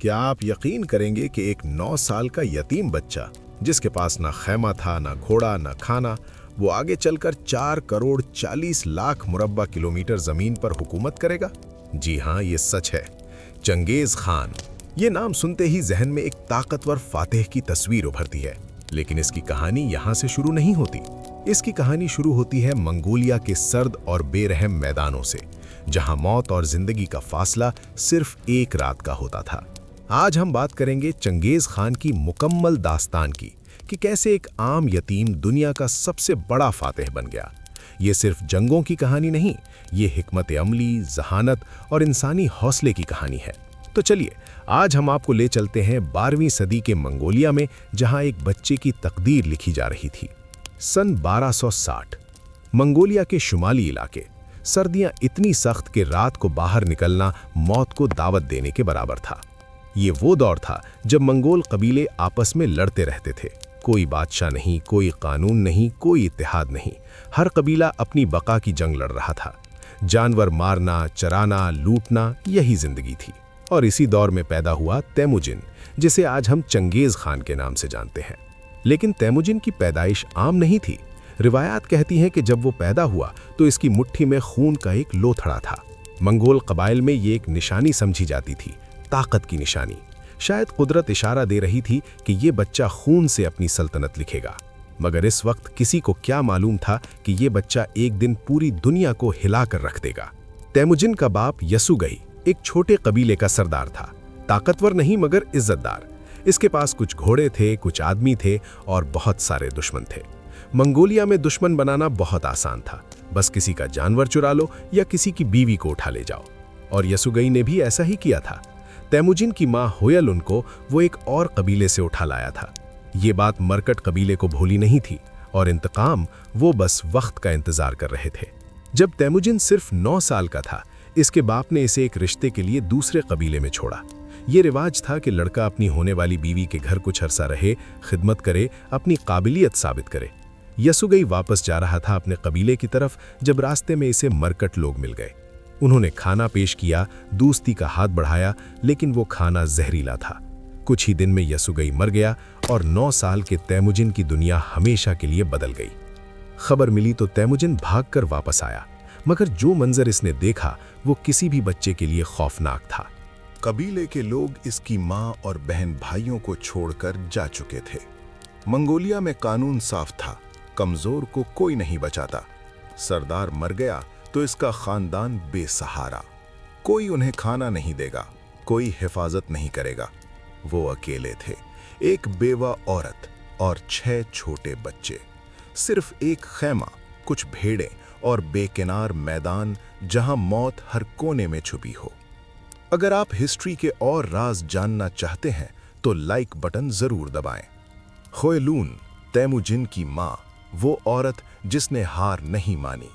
क्या आप यकीन करेंगे कि एक 9 साल का यतीम बच्चा जिसके पास ना खैमा था, ना घोड़ा, ना खाना, वो आगे चलकर 4 करोड़ 40 लाख मुरब्बा किलोमीटर जमीन पर हुकूमत करेगा? जी हाँ, ये सच है। Genghis Khan. ये नाम सुनते ही जहन में एक ताकतवर फातेह की तस्वीर उभरती है। लेकिन इसकी कहानी यहाँ से शुरू नहीं होती। इसकी कहानी शुरू होती है मंगोलिया के सर्द और बेरहम मैदानों से, जहाँ मौत और जिंदगी का फासला सिर्फ एक रात का होता था। आज हम बात करेंगे चंगेज खान की मुकम्मल दास्तान की, कि कैसे एक आम यतीम दुनिया का सबसे बड़ा फातेह बन गया। ये सिर्फ जंगों की कहानी नहीं, ये हिकमत अमली, जहानत और इंसानी हौसले की कहानी है। तो चलिए, आज हम आपको ले चलते हैं 12वीं सदी के मंगोलिया में, जहां एक बच्चे की तकदीर लिखी जा रही थी। सन 1260। मंगोलिया के शुमाली इलाके। सर्दियां इतनी सख्त कि रात को बाहर निकलना मौत को दावत देने के बराबर था। ये वो दौर था जब मंगोल कबीले आपस में लड़ते रहते थे। कोई बादशाह नहीं, कोई कानून नहीं, कोई इत्तेहाद नहीं। हर कबीला अपनी बका की जंग लड़ रहा था। जानवर मारना, चराना, लूटना, यही जिंदगी थी। और इसी दौर में पैदा हुआ तेमुजिन, जिसे आज हम चंगेज खान के नाम से जानते हैं। लेकिन तेमुजिन की पैदाइश आम नहीं थी। रिवायात कहती हैं कि जब वो पैदा हुआ तो इसकी मुट्ठी में खून का एक लोथड़ा था। मंगोल कबाइल में ये एक निशानी समझी जाती थी, ताकत की निशानी। शायद कुदरत इशारा दे रही थी कि ये बच्चा खून से अपनी सल्तनत लिखेगा। मगर इस वक्त किसी को क्या मालूम था कि ये बच्चा एक दिन पूरी दुनिया को हिलाकर रख देगा। तेमुजिन का बाप यसुगई एक छोटे कबीले का सरदार था। ताकतवर नहीं मगर इज्जतदार। इसके पास कुछ घोड़े थे, कुछ आदमी थे और बहुत सारे दुश्मन थे। मंगोलिया में दुश्मन बनाना बहुत आसान था। बस किसी का जानवर चुरा लो या किसी की बीवी को उठा ले जाओ। और यसुगई ने भी ऐसा ही किया था। तेमुजिन की मां होयल उनको वो एक और कबीले से उठा लाया था। ये बात मरकट कबीले को भूली नहीं थी और इंतकाम वो बस वक्त का इंतजार कर रहे थे। जब तेमुजिन सिर्फ 9 साल का था, इसके बाप ने इसे एक रिश्ते के लिए दूसरे कबीले में छोड़ा। ये रिवाज था कि लड़का अपनी होने वाली बीवी के घर कुछ अरसा रहे, खिदमत करे, अपनी काबिलियत साबित करे। यसुगई वापस जा रहा था अपने कबीले की तरफ, जब रास्ते में इसे मरकट लोग मिल गए। उन्होंने खाना पेश किया, दोस्ती का हाथ बढ़ाया, लेकिन वो खाना जहरीला था। कुछ ही दिन में यसुगई मर गया और 9 साल के तेमुजिन की दुनिया हमेशा के लिए बदल गई। खबर मिली तो तेमुजिन भागकर वापस आया, मगर जो मंजर इसने देखा वो किसी भी बच्चे के लिए खौफनाक था। कबीले के लोग इसकी मां और बहन भाइयों को छोड़कर जा चुके थे। मंगोलिया में कानून साफ था, कमजोर को कोई नहीं बचाता। सरदार मर गया तो इसका खानदान बेसहारा। कोई उन्हें खाना नहीं देगा, कोई हिफाजत नहीं करेगा। वो अकेले थे, एक बेवा औरत और 6 छोटे बच्चे। सिर्फ एक खैमा, कुछ भेड़ें और बेकिनार मैदान जहां मौत हर कोने में छुपी हो। अगर आप हिस्ट्री के और राज जानना चाहते हैं तो लाइक बटन जरूर दबाएं। होयलून, तेमुजिन की मां, वो औरत जिसने हार नहीं मानी।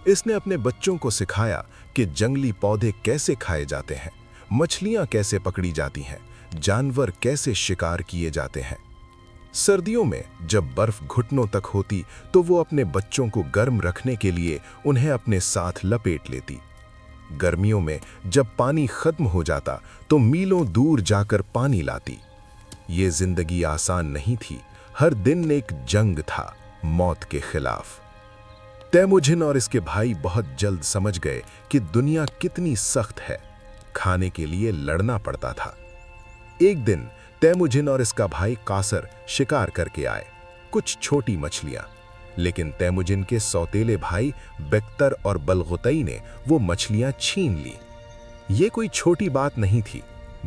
इसने अपने बच्चों को सिखाया कि जंगली पौधे कैसे खाए जाते हैं, मछलियां कैसे पकड़ी जाती हैं, जानवर कैसे शिकार किए जाते हैं। सर्दियों में जब बर्फ घुटनों तक होती तो वो अपने बच्चों को गर्म रखने के लिए उन्हें अपने साथ लपेट लेती। गर्मियों में जब पानी खत्म हो जाता तो मीलों दूर जाकर पानी लाती। ये जिंदगी आसान नहीं थी, हर दिन एक जंग था, मौत के खिलाफ। तेमुजिन और इसके भाई बहुत जल्द समझ गए कि दुनिया कितनी सख्त है। खाने के लिए लड़ना पड़ता था। एक दिन तेमुजिन और इसका भाई कासर शिकार करके आए, कुछ छोटी मछलियां। लेकिन तेमुजिन के सौतेले भाई बेक्तर और बलगुतई ने वो मछलियां छीन ली। ये कोई छोटी बात नहीं थी,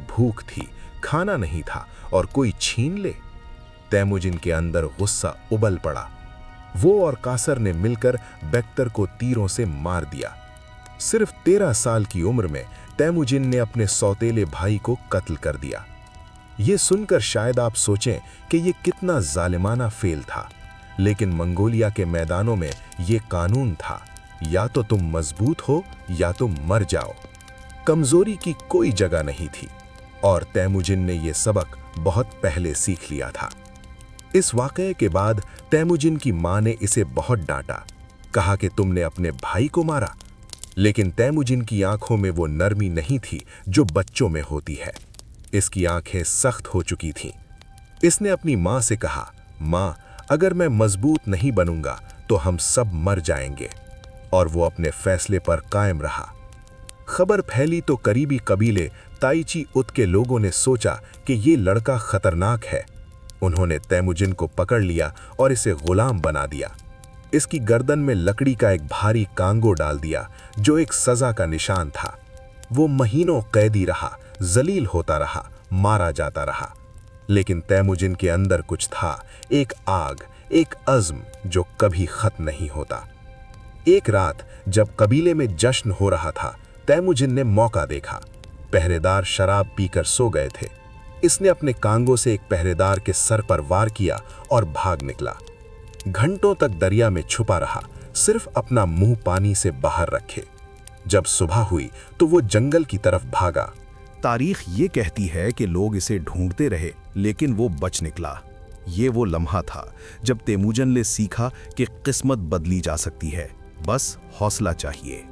भूख थी, खाना नहीं था और कोई छीन ले। तेमुजिन के अंदर गुस्सा उबल पड़ा। वो और कासर ने मिलकर बेक्तर को तीरों से मार दिया। सिर्फ 13 साल की उम्र में तेमुजिन ने अपने सौतेले भाई को कत्ल कर दिया। ये सुनकर शायद आप सोचें कि ये कितना जालिमाना फेल था, लेकिन मंगोलिया के मैदानों में ये कानून था, या तो तुम मजबूत हो या तुम मर जाओ। कमजोरी की कोई जगह नहीं थी और तेमुजिन ने ये सबक बहुत पहले सीख लिया था। इस वाकये के बाद तेमुजिन की मां ने इसे बहुत डांटा, कहा कि तुमने अपने भाई को मारा। लेकिन तेमुजिन की आंखों में वो नरमी नहीं थी जो बच्चों में होती है। इसकी आंखें सख्त हो चुकी थीं। इसने अपनी माँ से कहा, माँ, अगर मैं मजबूत नहीं बनूंगा तो हम सब मर जाएंगे। और वो अपने फैसले पर कायम रहा। खबर फैली तो करीबी कबीले ताइची उत के लोगों ने सोचा कि ये लड़का खतरनाक है। उन्होंने तैमुजिन को पकड़ लिया और इसे गुलाम बना दिया। इसकी गर्दन में लकड़ी का एक भारी कांगो डाल दिया जो एक सजा का निशान था। वो महीनों कैदी रहा, जलील होता रहा, मारा जाता रहा। लेकिन तैमुजिन के अंदर कुछ था, एक आग, एक अज़्म जो कभी खत्म नहीं होता। एक रात जब कबीले में जश्न हो रहा था, तैमुजिन ने मौका देखा। पहरेदार शराब पीकर सो गए थे। इसने अपने कांगो से एक पहरेदार के सर पर वार किया और भाग निकला। घंटों तक दरिया में छुपा रहा, सिर्फ अपना मुंह पानी से बाहर रखे। जब सुबह हुई तो वो जंगल की तरफ भागा। तारीख ये कहती है कि लोग इसे ढूंढते रहे, लेकिन वो बच निकला। ये वो लम्हा था जब तेमुजन ने सीखा कि किस्मत बदली जा सकती है, बस हौसला चाहिए।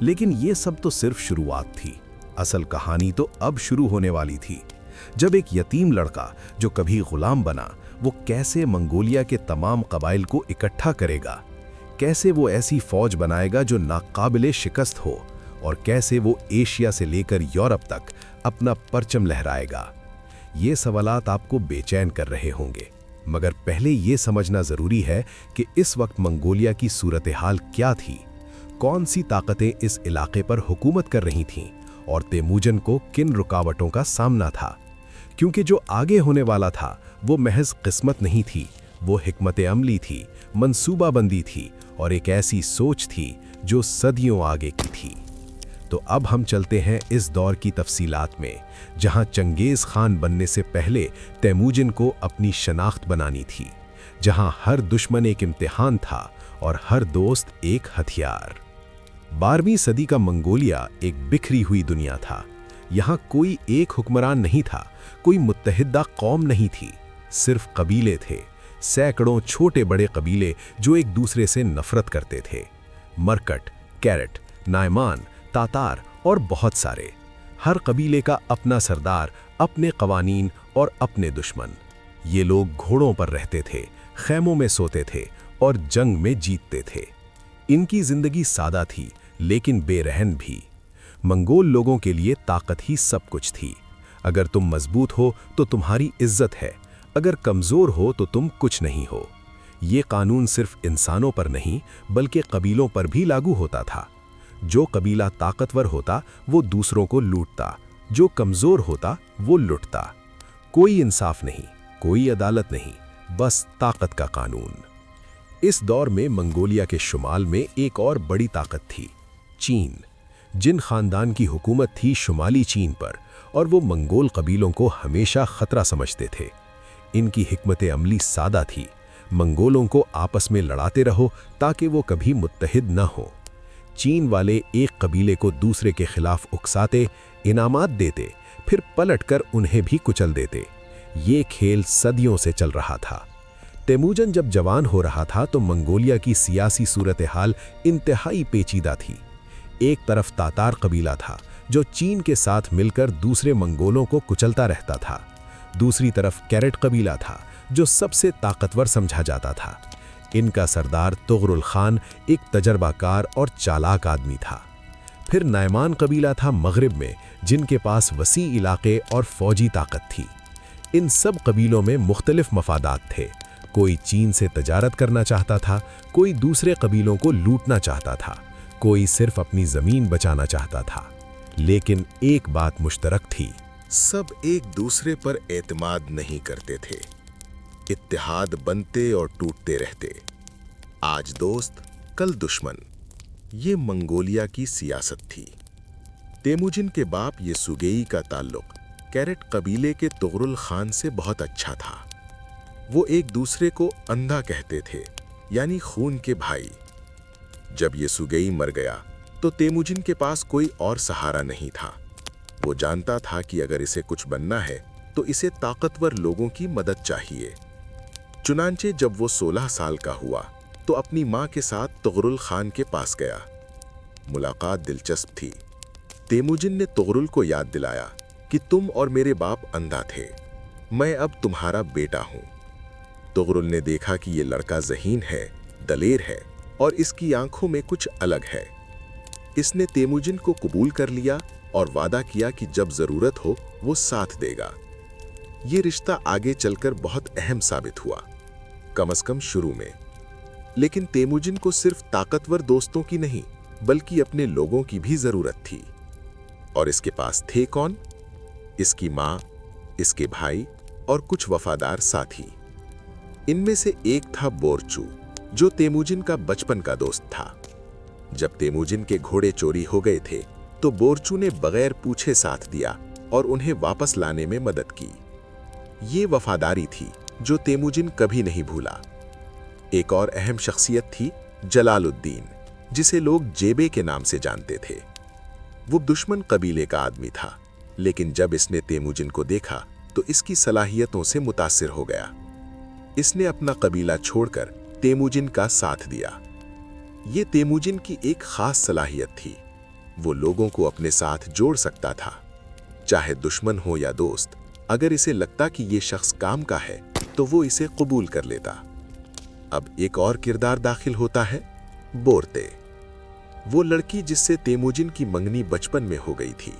लेकिन ये सब तो सिर्फ शुरुआत थी। असल कहानी तो अब शुरू होने वाली थी, जब एक यतीम लड़का जो कभी गुलाम बना, वो कैसे मंगोलिया के तमाम कबाइल को इकट्ठा करेगा, कैसे वो ऐसी फौज बनाएगा जो नाकाबिले शिकस्त हो, और कैसे वो एशिया से लेकर यूरोप तक अपना परचम लहराएगा। ये सवालात आपको बेचैन कर रहे होंगे, मगर पहले ये समझना जरूरी है कि इस वक्त मंगोलिया की सूरत हाल क्या थी, कौन सी ताकतें इस इलाके पर हुकूमत कर रही थीं, और तेमुजन को किन रुकावटों का सामना था। क्योंकि जो आगे होने वाला था वो महज किस्मत नहीं थी, वो हिकमत अमली थी, मंसूबाबंदी थी, और एक ऐसी सोच थी जो सदियों आगे की थी। तो अब हम चलते हैं इस दौर की तफसीलात में, जहां चंगेज खान बनने से पहले तैमुजिन को अपनी शनाख्त बनानी थी, जहां हर दुश्मन एक इम्तिहान था और हर दोस्त एक हथियार। 12वीं सदी का मंगोलिया एक बिखरी हुई दुनिया था। यहाँ कोई एक हुक्मरान नहीं था, कोई मुत्तहिदा कौम नहीं थी, सिर्फ कबीले थे, सैकड़ों छोटे बड़े कबीले जो एक दूसरे से नफरत करते थे। मरकट, कैरेट, नायमान, तातार और बहुत सारे। हर कबीले का अपना सरदार, अपने कवानीन और अपने दुश्मन। ये लोग घोड़ों पर रहते थे, खैमों में सोते थे और जंग में जीतते थे। इनकी जिंदगी सादा थी लेकिन बेरहम भी। मंगोल लोगों के लिए ताकत ही सब कुछ थी। अगर तुम मजबूत हो तो तुम्हारी इज्जत है, अगर कमजोर हो तो तुम कुछ नहीं हो। ये कानून सिर्फ इंसानों पर नहीं बल्कि कबीलों पर भी लागू होता था। जो कबीला ताकतवर होता वो दूसरों को लूटता, जो कमजोर होता वो लुटता। कोई इंसाफ नहीं, कोई अदालत नहीं, बस ताकत का कानून। इस दौर में मंगोलिया के शुमाल में एक और बड़ी ताकत थी, चीन। जिन खानदान की हुकूमत थी शुमाली चीन पर, और वो मंगोल कबीलों को हमेशा खतरा समझते थे। इनकी हिकमत अमली सादा थी, मंगोलों को आपस में लड़ाते रहो ताकि वो कभी मुत्तहिद न हो। चीन वाले एक कबीले को दूसरे के खिलाफ उकसाते, इनामात देते, फिर पलटकर उन्हें भी कुचल देते। ये खेल सदियों से चल रहा था। तेमुजन जब जवान हो रहा था तो मंगोलिया की सियासी सूरत हाल इंतहाई पेचीदा थी। एक तरफ तातार कबीला था जो चीन के साथ मिलकर दूसरे मंगोलों को कुचलता रहता था। दूसरी तरफ कैरेट कबीला था जो सबसे ताकतवर समझा जाता था। इनका सरदार तुगरुल खान एक तजर्बाकार और चालाक आदमी था। फिर नायमान कबीला था मगरिब में, जिनके पास वसी इलाके और फौजी ताकत थी। इन सब कबीलों में मुख्तलिफ मफादात थे। कोई चीन से तजारत करना चाहता था, कोई दूसरे कबीलों को लूटना चाहता था, कोई सिर्फ अपनी जमीन बचाना चाहता था। लेकिन एक बात मुश्तरक थी, सब एक दूसरे पर एतमाद नहीं करते थे। इत्तेहाद बनते और टूटते रहते। आज दोस्त, कल दुश्मन। ये मंगोलिया की सियासत थी। तेमुजिन के बाप येसुगेई का ताल्लुक कैरेट कबीले के तुगरुल खान से बहुत अच्छा था। वो एक दूसरे को अंधा कहते थे, यानी खून के भाई। जब येसुगेई मर गया तो तेमुजिन के पास कोई और सहारा नहीं था। वो जानता था कि अगर इसे कुछ बनना है तो इसे ताकतवर लोगों की मदद चाहिए। चुनांचे जब वो 16 साल का हुआ तो अपनी माँ के साथ तुगरुल खान के पास गया। मुलाकात दिलचस्प थी। तेमुजिन ने तुगरुल को याद दिलाया कि तुम और मेरे बाप अंधा थे, मैं अब तुम्हारा बेटा हूं। तुगरुल ने देखा कि ये लड़का ज़हीन है, दलेर है और इसकी आंखों में कुछ अलग है। इसने तेमुजिन को कबूल कर लिया और वादा किया कि जब जरूरत हो वो साथ देगा। ये रिश्ता आगे चलकर बहुत अहम साबित हुआ, कम से कम शुरू में। लेकिन तेमुजिन को सिर्फ ताकतवर दोस्तों की नहीं बल्कि अपने लोगों की भी जरूरत थी। और इसके पास थे कौन? इसकी माँ, इसके भाई और कुछ वफादार साथी। इनमें से एक था बोरचू, जो तेमुजिन का बचपन का दोस्त था। जब तेमुजिन के घोड़े चोरी हो गए थे तो बोरचू ने बगैर पूछे साथ दिया और उन्हें वापस लाने में मदद की। ये वफादारी थी जो तेमुजिन कभी नहीं भूला। एक और अहम शख्सियत थी जलालुद्दीन, जिसे लोग जेबे के नाम से जानते थे। वो दुश्मन कबीले का आदमी था, लेकिन जब इसने तेमुजिन को देखा तो इसकी सलाहियतों से मुतासिर हो गया। इसने अपना कबीला छोड़कर तेमुजिन का साथ दिया। ये तेमुजिन की एक खास सलाहियत थी, वो लोगों को अपने साथ जोड़ सकता था, चाहे दुश्मन हो या दोस्त। अगर इसे लगता कि ये शख्स काम का है तो वो इसे कबूल कर लेता। अब एक और किरदार दाखिल होता है, बोरते। वो लड़की जिससे तेमुजिन की मंगनी बचपन में हो गई थी।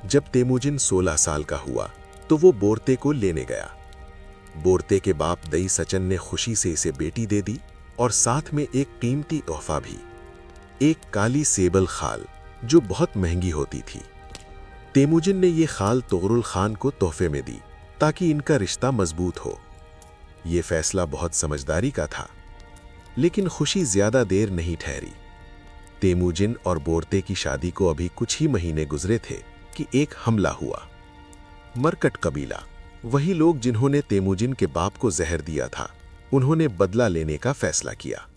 जब तेमुजिन 16 साल का हुआ तो वो बोरते को लेने गया। बोरते के बाप दई सचन ने खुशी से इसे बेटी दे दी और साथ में एक कीमती तोहफा भी, एक काली सेबल खाल जो बहुत महंगी होती थी। तेमुजिन ने ये खाल तुगरुल खान को तोहफे में दी ताकि इनका रिश्ता मजबूत हो। ये फैसला बहुत समझदारी का था, लेकिन खुशी ज्यादा देर नहीं ठहरी। तेमुजिन और बोरते की शादी को अभी कुछ ही महीने गुजरे थे कि एक हमला हुआ। मरकट कबीला, वही लोग जिन्होंने तेमुजिन के बाप को जहर दिया था, उन्होंने बदला लेने का फैसला किया।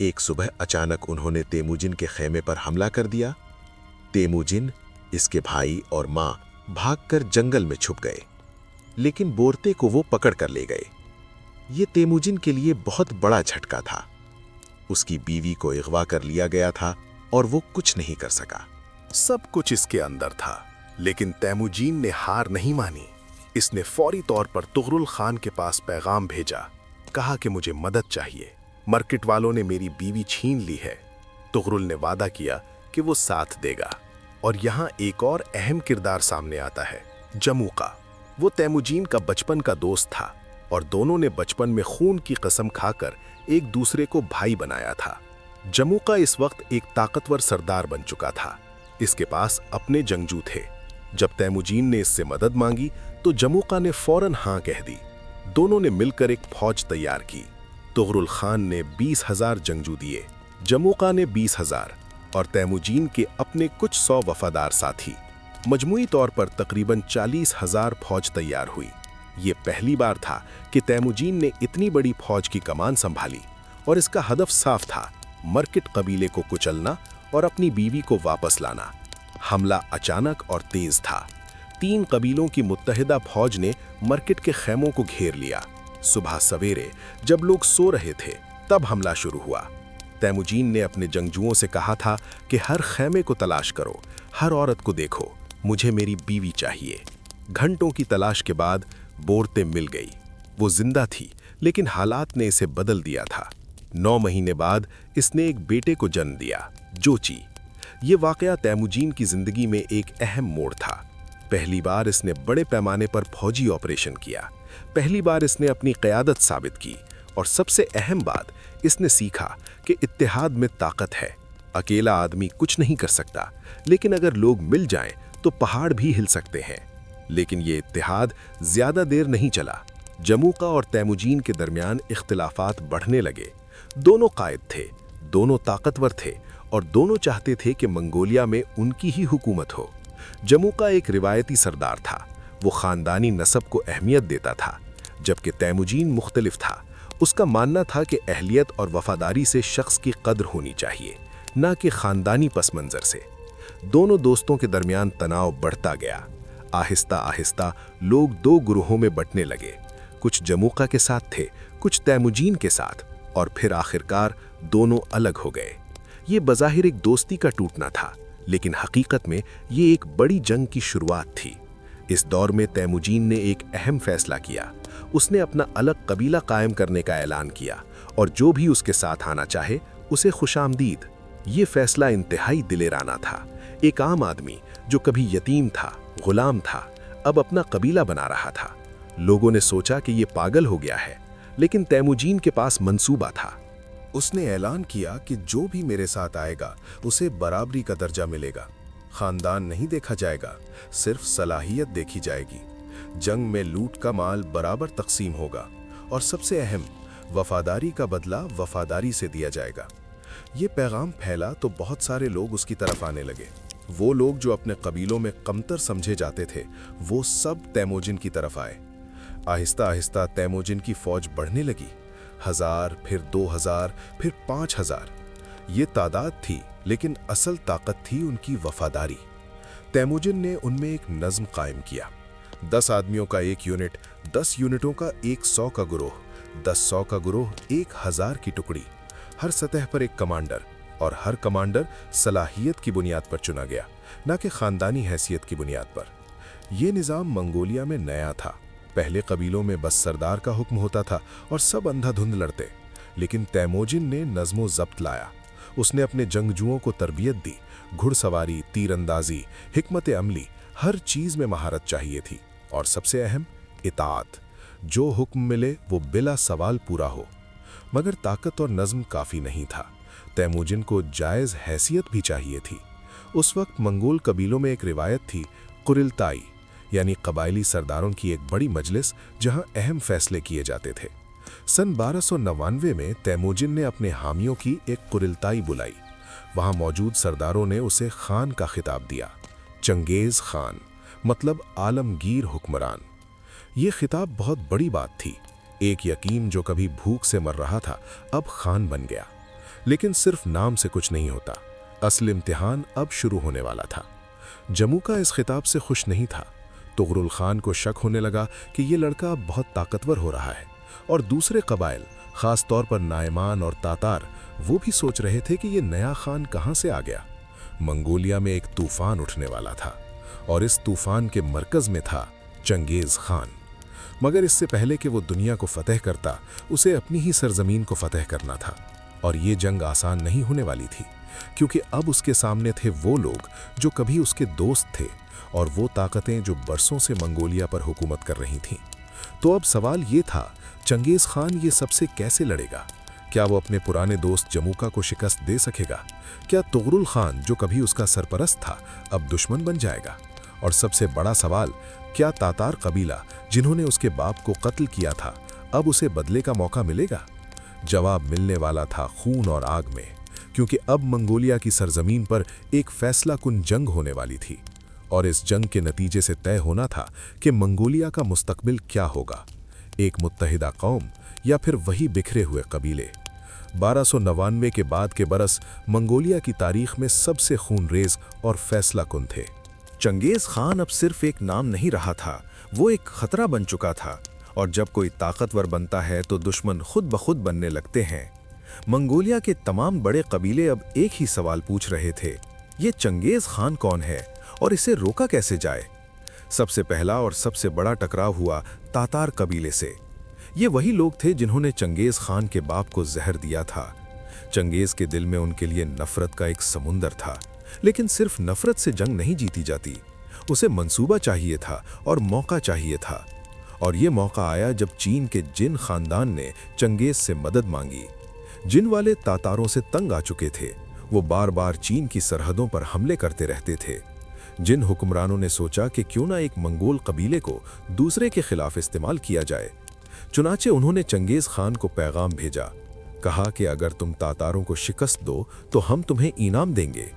एक सुबह अचानक उन्होंने तेमुजिन के खेमे पर हमला कर दिया। तेमुजिन, इसके भाई और मां भागकर जंगल में छुप गए, लेकिन बोरते को वो पकड़ कर ले गए। ये तेमुजिन के लिए बहुत बड़ा झटका था। उसकी बीवी को अगवा कर लिया गया था और वो कुछ नहीं कर सका। सब कुछ इसके अंदर था, लेकिन तेमुजीन ने हार नहीं मानी। इसने फौरी तौर पर तुगरुल खान के पास पैगाम भेजा, कहा कि मुझे मदद चाहिए, मरकट वालों ने मेरी बीवी छीन ली है। तुगरुल ने वादा किया कि वो साथ देगा। और यहाँ एक और अहम किरदार सामने आता है, जमूका। वो तेमुजीन का बचपन का दोस्त था और दोनों ने बचपन में खून की कसम खाकर एक दूसरे को भाई बनाया था। जमूका इस वक्त एक ताकतवर सरदार बन चुका था। इसके पास अपने जंगजू थे। जब तेमुजीन ने इससे मदद मांगी तो जमूका ने फौरन हाँ कह दी। दोनों ने मिलकर एक फौज तैयार की। तुगरुल खान ने 20,000 जंगजू दिए, जमूका ने 20,000 और तेमुजीन के अपने कुछ 100 वफादार साथी। मजमूई तौर पर तकरीबन 40,000 फौज तैयार हुई। ये पहली बार था कि तेमुजीन ने इतनी बड़ी फौज की कमान संभाली और इसका हदफ साफ था, मरकट कबीले को कुचलना और अपनी बीवी को वापस लाना। हमला अचानक और तेज था। 3 कबीलों की मुत्तहिदा फौज ने मरकट के खेमों को घेर लिया। सुबह सवेरे जब लोग सो रहे थे तब हमला शुरू हुआ। तेमुजीन ने अपने जंगजुओं से कहा था कि हर खेमे को तलाश करो, हर औरत को देखो, मुझे मेरी बीवी चाहिए। घंटों की तलाश के बाद बोरते मिल गई। वो जिंदा थी, लेकिन हालात ने इसे बदल दिया था। 9 महीने बाद इसने एक बेटे को जन्म दिया, जोची। ये वाकया तेमुजीन की जिंदगी में एक अहम मोड़ था। पहली बार इसने बड़े पैमाने पर फौजी ऑपरेशन किया। पहली बार इसने अपनी क़यादत साबित की और सबसे अहम बात, इसने सीखा कि इत्तेहाद में ताकत है। अकेला आदमी कुछ नहीं कर सकता, लेकिन अगर लोग मिल जाएं तो पहाड़ भी हिल सकते हैं। लेकिन ये इत्तेहाद ज्यादा देर नहीं चला। जमूका और तेमुजीन के दरमियान इख्तिलाफात बढ़ने लगे। दोनों कायद थे, दोनों ताकतवर थे और दोनों चाहते थे कि मंगोलिया में उनकी ही हुकूमत हो। जमूका एक रिवायती सरदार था, वो खानदानी नस्ब को अहमियत देता था, जबकि तेमुजीन मुख्तलिफ था। उसका मानना था कि अहलियत और वफादारी से शख्स की कद्र होनी चाहिए, ना कि खानदानी पस मंज़र से। दोनों दोस्तों के दरमियान तनाव बढ़ता गया। आहिस्ता आहिस्ता लोग 2 गुरोहों में बंटने लगे। कुछ जमूका के साथ थे, कुछ तेमुजीन के साथ, और फिर आखिरकार दोनों अलग हो गए। ये बज़ाहिर एक दोस्ती का टूटना था, लेकिन हकीकत में ये एक बड़ी जंग की शुरुआत थी। इस दौर में तैमूजीन ने एक अहम फैसला किया। उसने अपना अलग कबीला कायम करने का ऐलान किया और जो भी उसके साथ आना चाहे उसे खुशामदीद। ये फैसला इंतहाई दिलेराना था। एक आम आदमी जो कभी यतीम था, गुलाम था, अब अपना कबीला बना रहा था। लोगों ने सोचा कि ये पागल हो गया है, लेकिन तैमूजीन के पास मंसूबा था। उसने ऐलान किया कि जो भी मेरे साथ आएगा उसे बराबरी का दर्जा मिलेगा। खानदान नहीं देखा जाएगा, सिर्फ सलाहियत देखी जाएगी। जंग में लूट का माल बराबर तकसीम होगा और सबसे अहम, वफादारी का बदला वफादारी से दिया जाएगा। ये पैगाम फैला तो बहुत सारे लोग उसकी तरफ आने लगे। वो लोग जो अपने कबीलों में कमतर समझे जाते थे, वो सब तैमूजिन की तरफ आए। आहिस्ता आहिस्ता तैमूजिन की फौज बढ़ने लगी। 1000, फिर 2000, फिर 5000। ये तादाद थी, लेकिन असल ताकत थी उनकी वफादारी। तैमूजिन ने उनमें एक नज़्म कायम किया। 10 आदमियों का एक यूनिट, 10 यूनिटों का 100 का गुरोह, 10 का गुरोह 1000 की टुकड़ी, हर सतह पर एक कमांडर, और हर कमांडर सलाहियत की बुनियाद पर चुना गया, न कि खानदानी हैसियत की बुनियाद पर। यह निज़ाम मंगोलिया में नया था। पहले कबीलों में बस सरदार का हुक्म होता था और सब अंधाधुंध लड़ते, लेकिन तैमूजिन ने नज़्मो ज़ब्त लाया। उसने अपने जंगजुओं को तरबियत दी। घुड़सवारी, तीरंदाजी, हिकमत अमली, हर चीज़ में महारत चाहिए थी, और सबसे अहम, इताअत। जो हुक्म मिले वो बिला सवाल पूरा हो। मगर ताकत और नज़्म काफ़ी नहीं था। तैमूजिन को जायज़ हैसियत भी चाहिए थी। उस वक्त मंगोल कबीलों में एक रिवायत थी, कुरिलताई, यानी कबायली सरदारों की एक बड़ी मजलिस जहां अहम फैसले किए जाते थे। सन 1299 में तैमूजिन ने अपने हामियों की एक कुरिलताई बुलाई। वहां मौजूद सरदारों ने उसे खान का खिताब दिया। चंगेज़ खान मतलब आलमगीर हुक्मरान। ये खिताब बहुत बड़ी बात थी। एक यतीम जो कभी भूख से मर रहा था, अब खान बन गया। लेकिन सिर्फ नाम से कुछ नहीं होता। असल इम्तिहान अब शुरू होने वाला था। जमुका इस खिताब से खुश नहीं था। तुगरुल खान को शक होने लगा कि ये लड़का अब बहुत ताकतवर हो रहा है, और दूसरे कबाइल, खास तौर पर नायमान और तातार, वो भी सोच रहे थे कि ये नया खान कहाँ से आ गया। मंगोलिया में एक तूफान उठने वाला था, और इस तूफान के मरकज में था चंगेज़ खान। मगर इससे पहले कि वो दुनिया को फतह करता, उसे अपनी ही सरजमीन को फतह करना था, और ये जंग आसान नहीं होने वाली थी, क्योंकि अब उसके सामने थे वो लोग जो कभी उसके दोस्त थे, और वो ताकतें जो बरसों से मंगोलिया पर हुकूमत कर रही थीं। तो अब सवाल ये था, चंगेज़ खान ये सबसे कैसे लड़ेगा? क्या वो अपने पुराने दोस्त जमुका को शिकस्त दे सकेगा? क्या तुगरुल खान जो कभी उसका सरपरस्त था, अब दुश्मन बन जाएगा? और सबसे बड़ा सवाल, क्या तातार कबीला जिन्होंने उसके बाप को कत्ल किया था, अब उसे बदले का मौका मिलेगा? जवाब मिलने वाला था खून और आग में, क्योंकि अब मंगोलिया की सरजमीन पर एक फैसला कुन जंग होने वाली थी, और इस जंग के नतीजे से तय होना था कि मंगोलिया का मुस्तकबिल क्या होगा, एक मुत्तहिदा कौम या फिर वही बिखरे हुए कबीले। 1299 के बाद के बरस मंगोलिया की तारीख में सबसे खूनरेज और फैसला कुन थे। चंगेज़ खान अब सिर्फ एक नाम नहीं रहा था, वो एक खतरा बन चुका था, और जब कोई ताकतवर बनता है तो दुश्मन खुद ब खुद बनने लगते हैं। मंगोलिया के तमाम बड़े कबीले अब एक ही सवाल पूछ रहे थे, ये चंगेज़ खान कौन है और इसे रोका कैसे जाए? सबसे पहला और सबसे बड़ा टकराव हुआ तातार कबीले से। ये वही लोग थे जिन्होंने चंगेज़ खान के बाप को जहर दिया था। चंगेज़ के दिल में उनके लिए नफरत का एक समुंदर था, लेकिन सिर्फ नफरत से जंग नहीं जीती जाती। उसे मंसूबा चाहिए था और मौका चाहिए था, और ये मौका आया जब चीन के जिन खानदान ने चंगेज़ से मदद मांगी। जिन वाले तातारों से तंग आ चुके थे, वो बार बार चीन की सरहदों पर हमले करते रहते थे। जिन हुक्मरानों ने सोचा कि क्यों ना एक मंगोल कबीले को दूसरे के खिलाफ इस्तेमाल किया जाए। चुनाचे उन्होंने चंगेज़ खान को पैगाम भेजा, कहा कि अगर तुम तातारों को शिकस्त दो तो हम तुम्हें इनाम देंगे।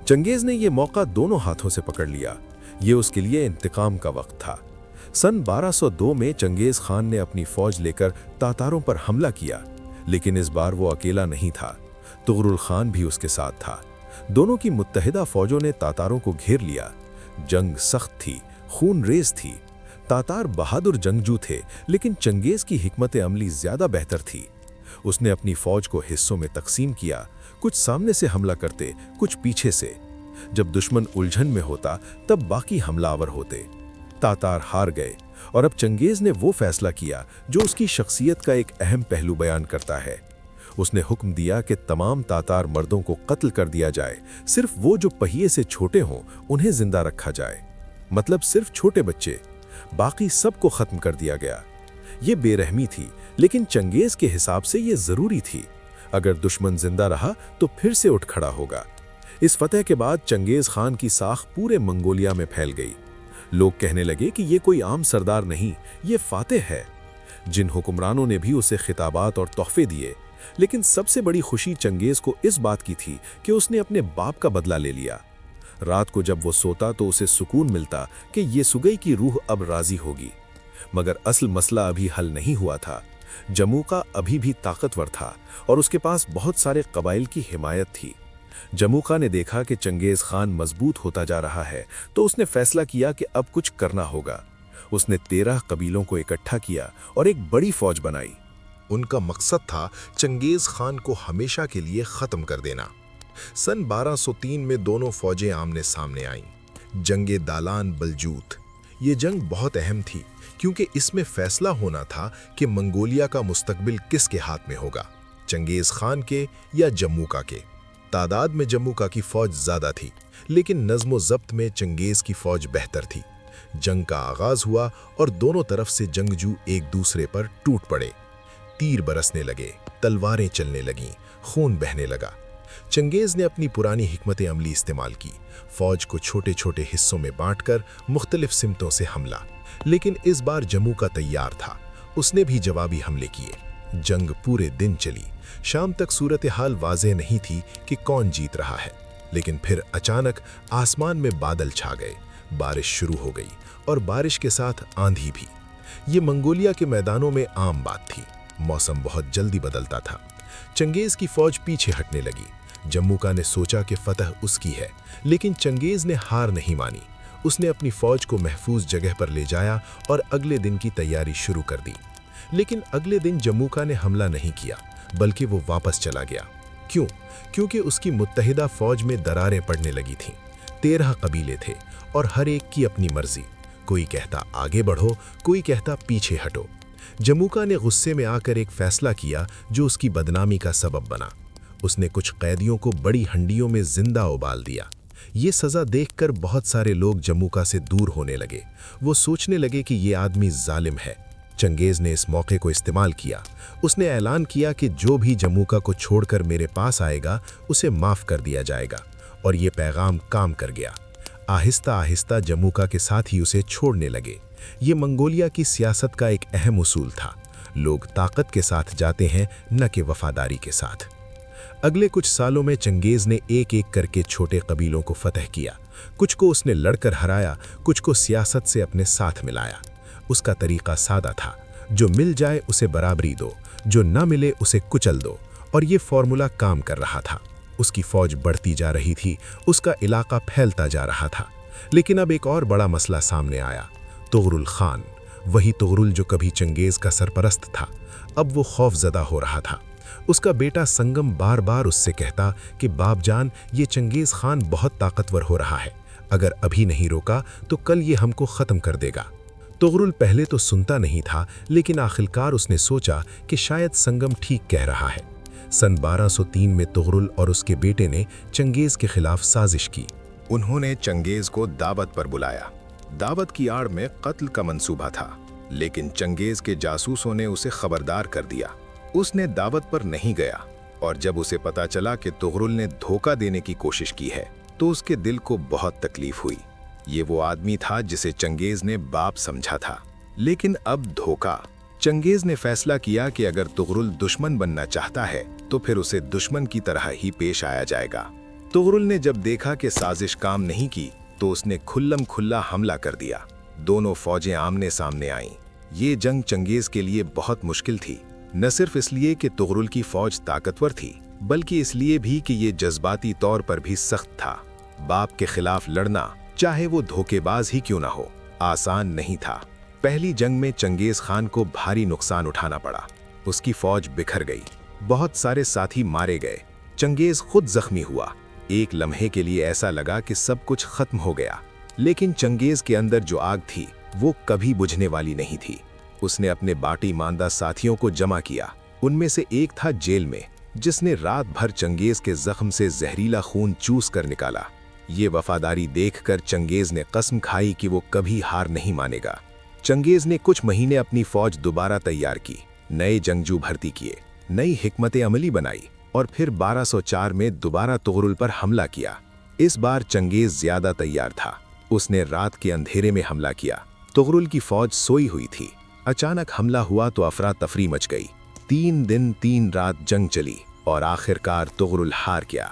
चंगेज़ ने यह मौका दोनों हाथों से पकड़ लिया। ये उसके लिए इंतकाम का वक्त था। सन 1202 में चंगेज़ खान ने अपनी फौज लेकर तातारों पर हमला किया, लेकिन इस बार वो अकेला नहीं था, तुगरुल खान भी उसके साथ था। दोनों की मुत्तहिदा फौजों ने तातारों को घेर लिया। जंग सख्त थी, खून रेज थी। तातार बहादुर जंगजू थे, लेकिन चंगेज़ की हिकमत अमली ज्यादा बेहतर थी। उसने अपनी फौज को हिस्सों में तकसीम किया, कुछ सामने से हमला करते, कुछ पीछे से। जब दुश्मन उलझन में होता तब बाकी हमलावर होते। तातार हार गए और अब चंगेज ने वो फैसला किया जो उसकी शख्सियत का एक अहम पहलू बयान करता है। उसने हुक्म दिया कि तमाम तातार मर्दों को कत्ल कर दिया जाए, सिर्फ वो जो पहिए से छोटे हों उन्हें जिंदा रखा जाए, मतलब सिर्फ छोटे बच्चे, बाकी सबको खत्म कर दिया गया। ये बेरहमी थी, लेकिन चंगेज के हिसाब से ये जरूरी थी। अगर दुश्मन जिंदा रहा तो फिर से उठ खड़ा होगा। इस फतह के बाद चंगेज खान की साख पूरे मंगोलिया में फैल गई। लोग कहने लगे कि ये कोई आम सरदार नहीं, ये फातेह है। जिन हुक्मरानों ने भी उसे खिताबात और तोहफे दिए, लेकिन सबसे बड़ी खुशी चंगेज को इस बात की थी कि उसने अपने बाप का बदला ले लिया। रात को जब वो सोता तो उसे सुकून मिलता कि ये सुगई की रूह अब राजी होगी। मगर असल मसला अभी हल नहीं हुआ था। जमूका अभी भी ताकतवर था और उसके पास बहुत सारे कबाइल की हिमायत थी। जमूका ने देखा कि चंगेज खान मजबूत होता जा रहा है, तो उसने फैसला किया कि अब कुछ करना होगा। उसने 13 कबीलों को इकट्ठा किया और एक बड़ी फौज बनाई। उनका मकसद था चंगेज खान को हमेशा के लिए खत्म कर देना। सन 1203 में दोनों फौजें आमने सामने आईं। जंगे दालान बलजूत। ये जंग बहुत अहम थी क्योंकि इसमें फैसला होना था कि मंगोलिया का मुस्तकबिल किसके हाथ में होगा, चंगेज खान के या जम्मूका के। तादाद में जम्मूका की फौज ज्यादा थी, लेकिन नज़्म ज़ब्त में चंगेज की फौज बेहतर थी। जंग का आगाज हुआ और दोनों तरफ से जंगजू एक दूसरे पर टूट पड़े। तीर बरसने लगे, तलवारें चलने लगीं, खून बहने लगा। चंगेज ने अपनी पुरानी हिकमत अमली इस्तेमाल की। फौज को छोटे छोटे हिस्सों में बांटकर मुख्तलिफ सिमतों से हमला। लेकिन इस बार जम्मूका तैयार था। उसने भी जवाबी हमले किए। जंग पूरे दिन चली। शाम तक सूरत हाल वाज़ेह नहीं थी कि कौन जीत रहा है। लेकिन फिर अचानक आसमान में बादल छा गए, बारिश शुरू हो गई और बारिश के साथ आंधी भी। ये मंगोलिया के मैदानों में आम बात थी। मौसम बहुत जल्दी बदलता था। चंगेज की फौज पीछे हटने लगी। जम्मूका ने सोचा कि फतह उसकी है, लेकिन चंगेज ने हार नहीं मानी। उसने अपनी फौज को महफूज जगह पर ले जाया और अगले दिन की तैयारी शुरू कर दी। लेकिन अगले दिन जम्मूका ने हमला नहीं किया, बल्कि वो वापस चला गया। क्यों? क्योंकि उसकी मुत्तहिदा फौज में दरारें पड़ने लगी थीं। 13 कबीले थे और हर एक की अपनी मर्जी। कोई कहता आगे बढ़ो, कोई कहता पीछे हटो। जम्मूका ने गुस्से में आकर एक फैसला किया जो उसकी बदनामी का सबब बना। उसने कुछ कैदियों को बड़ी हंडियों में जिंदा उबाल दिया। ये सज़ा देखकर बहुत सारे लोग जम्मूका से दूर होने लगे। वो सोचने लगे कि ये आदमी जालिम है। चंगेज ने इस मौके को इस्तेमाल किया। उसने ऐलान किया कि जो भी जम्मूका को छोड़कर मेरे पास आएगा उसे माफ़ कर दिया जाएगा, और ये पैगाम काम कर गया। आहिस्ता आहिस्ता जम्मूका के साथ ही उसे छोड़ने लगे। ये मंगोलिया की सियासत का एक अहम उसूल था। लोग ताकत के साथ जाते हैं, न कि वफादारी के साथ। अगले कुछ सालों में चंगेज ने एक एक करके छोटे कबीलों को फतह किया। कुछ को उसने लड़कर हराया, कुछ को सियासत से अपने साथ मिलाया। उसका तरीका सादा था, जो मिल जाए उसे बराबरी दो, जो न मिले उसे कुचल दो, और ये फॉर्मूला काम कर रहा था। उसकी फौज बढ़ती जा रही थी, उसका इलाका फैलता जा रहा था। लेकिन अब एक और बड़ा मसला सामने आया। तुगरुल खान, वही तुगरुल जो कभी चंगेज का सरपरस्त था, अब वो खौफजदा हो रहा था। उसका बेटा संगम बार बार उससे कहता कि बापजान, ये चंगेज खान बहुत ताकतवर हो रहा है, अगर अभी नहीं रोका तो कल ये हमको ख़त्म कर देगा। तुगरुल पहले तो सुनता नहीं था, लेकिन आखिरकार उसने सोचा कि शायद संगम ठीक कह रहा है। सन 1203 में तुगरुल और उसके बेटे ने चंगेज के खिलाफ साजिश की। उन्होंने चंगेज को दावत पर बुलाया। दावत की आड़ में कत्ल का मंसूबा था, लेकिन चंगेज के जासूसों ने उसे खबरदार कर दिया। उसने दावत पर नहीं गया, और जब उसे पता चला कि तुगरुल ने धोखा देने की कोशिश की है, तो उसके दिल को बहुत तकलीफ हुई। ये वो आदमी था जिसे चंगेज ने बाप समझा था, लेकिन अब धोखा। चंगेज ने फैसला किया कि अगर तुगरुल दुश्मन बनना चाहता है तो फिर उसे दुश्मन की तरह ही पेश आया जाएगा। तुगरुल ने जब देखा कि साजिश काम नहीं की, तो उसने खुल्लम खुल्ला हमला कर दिया। दोनों फौजें आमने सामने आईं। ये जंग चंगेज के लिए बहुत मुश्किल थी, न सिर्फ इसलिए कि तुगरुल की फौज ताकतवर थी, बल्कि इसलिए भी कि ये जज्बाती तौर पर भी सख्त था। बाप के खिलाफ लड़ना, चाहे वो धोखेबाज ही क्यों ना हो, आसान नहीं था। पहली जंग में चंगेज खान को भारी नुकसान उठाना पड़ा। उसकी फौज बिखर गई, बहुत सारे साथी मारे गए, चंगेज खुद जख्मी हुआ। एक लम्हे के लिए ऐसा लगा कि सब कुछ खत्म हो गया, लेकिन चंगेज के अंदर जो आग थी वो कभी बुझने वाली नहीं थी। उसने अपने बाटी मांदा साथियों को जमा किया। उनमें से एक था जेल में, जिसने रात भर चंगेज के जख्म से जहरीला खून चूस कर निकाला। ये वफादारी देखकर चंगेज ने कसम खाई कि वो कभी हार नहीं मानेगा। चंगेज ने कुछ महीने अपनी फौज दोबारा तैयार की, नए जंगजू भर्ती किए, नई हिकमत अमली बनाई और फिर 1204 में दोबारा तुगरुल पर हमला किया। इस बार चंगेज ज्यादा तैयार था। उसने रात के अंधेरे में हमला किया। तुगरुल की फौज सोई हुई थी। अचानक हमला हुआ तो अफरा तफरी मच गई। 3 दिन 3 रात जंग चली और आखिरकार तुगरुल हार गया।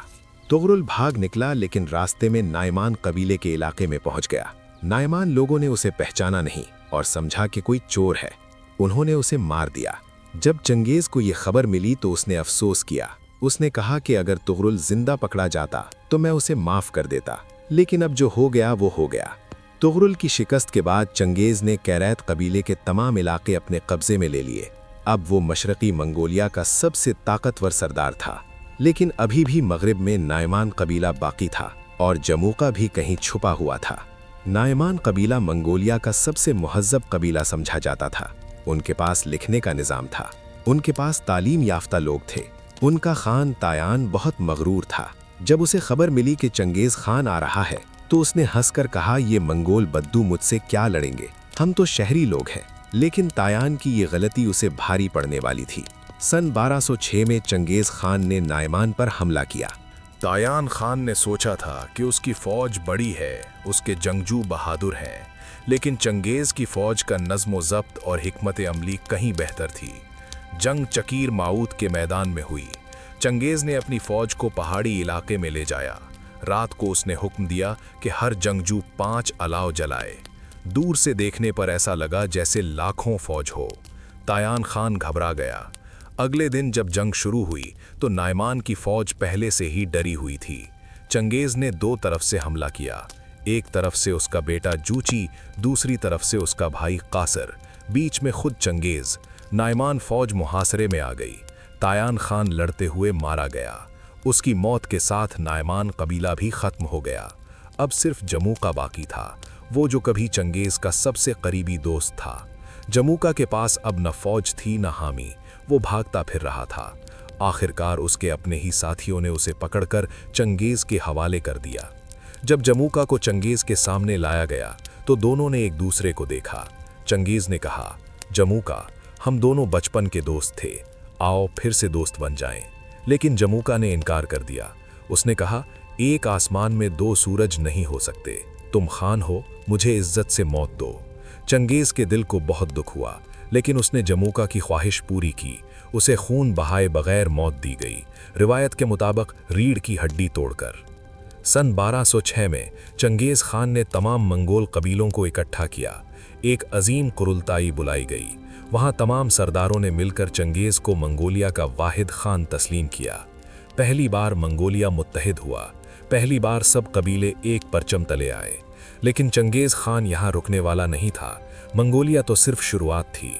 तुगरुल भाग निकला, लेकिन रास्ते में नायमान कबीले के इलाके में पहुंच गया। नायमान लोगों ने उसे पहचाना नहीं और समझा कि कोई चोर है। उन्होंने उसे मार दिया। जब चंगेज को ये खबर मिली तो उसने अफसोस किया। उसने कहा कि अगर तुगरुल जिंदा पकड़ा जाता तो मैं उसे माफ कर देता, लेकिन अब जो हो गया वो हो गया। तुगरुल की शिकस्त के बाद चंगेज ने कैरैत कबीले के तमाम इलाके अपने कब्जे में ले लिए। अब वो मशरकी मंगोलिया का सबसे ताकतवर सरदार था, लेकिन अभी भी मगरिब में नायमान कबीला बाकी था और जमूका भी कहीं छुपा हुआ था। नायमान कबीला मंगोलिया का सबसे मुहज्जब कबीला समझा जाता था। उनके पास लिखने का निज़ाम था, उनके पास तालीम याफ्ता लोग थे। उनका खान तायान बहुत मगरूर था। जब उसे खबर मिली कि चंगेज खान आ रहा है तो उसने हंसकर कहा, ये मंगोल बद्दू मुझसे क्या लड़ेंगे, हम तो शहरी लोग हैं। लेकिन तायान की ये गलती उसे भारी पड़ने वाली थी। सन 1206 में चंगेज खान ने नायमान पर हमला किया। तायान खान ने सोचा था कि उसकी फौज बड़ी है, उसके जंगजू बहादुर हैं, लेकिन चंगेज की फौज का नज़्म ज़ब्त और हिकमत अमली कहीं बेहतर थी। जंग चकीर माऊत के मैदान में हुई। चंगेज ने अपनी फौज को पहाड़ी इलाके में ले जाया। रात को उसने हुक्म दिया कि हर जंगजू 5 अलाव जलाए। दूर से देखने पर ऐसा लगा जैसे लाखों फौज हो। तायान खान घबरा गया। अगले दिन जब जंग शुरू हुई तो नायमान की फौज पहले से ही डरी हुई थी। चंगेज ने 2 तरफ से हमला किया। एक तरफ से उसका बेटा जूची, दूसरी तरफ से उसका भाई कासर, बीच में खुद चंगेज। नायमान फौज मुहासरे में आ गई। तायान खान लड़ते हुए मारा गया। उसकी मौत के साथ नायमान कबीला भी खत्म हो गया। अब सिर्फ जमूका बाकी था, वो जो कभी चंगेज का सबसे करीबी दोस्त था। जमूका के पास अब न फौज थी न हामी, वो भागता फिर रहा था। आखिरकार उसके अपने ही साथियों ने उसे पकड़कर चंगेज के हवाले कर दिया। जब जमूका को चंगेज के सामने लाया गया तो दोनों ने एक दूसरे को देखा। चंगेज ने कहा, जमूका, हम दोनों बचपन के दोस्त थे, आओ फिर से दोस्त बन जाएं। लेकिन जमूका ने इनकार कर दिया। उसने कहा, एक आसमान में 2 सूरज नहीं हो सकते, तुम खान हो, मुझे इज्जत से मौत दो। चंगेज के दिल को बहुत दुख हुआ, लेकिन उसने जमूका की ख्वाहिश पूरी की। उसे खून बहाए बगैर मौत दी गई, रिवायत के मुताबिक रीढ़ की हड्डी तोड़कर। सन 1206 में चंगेज खान ने तमाम मंगोल कबीलों को इकट्ठा किया। एक अजीम कुरुलताई बुलाई गई। वहां तमाम सरदारों ने मिलकर चंगेज को मंगोलिया का वाहिद खान तस्लीम किया। पहली बार मंगोलिया मुत्तहिद हुआ। पहली बार सब कबीले एक परचम तले आए। लेकिन चंगेज खान यहाँ रुकने वाला नहीं था। मंगोलिया तो सिर्फ शुरुआत थी।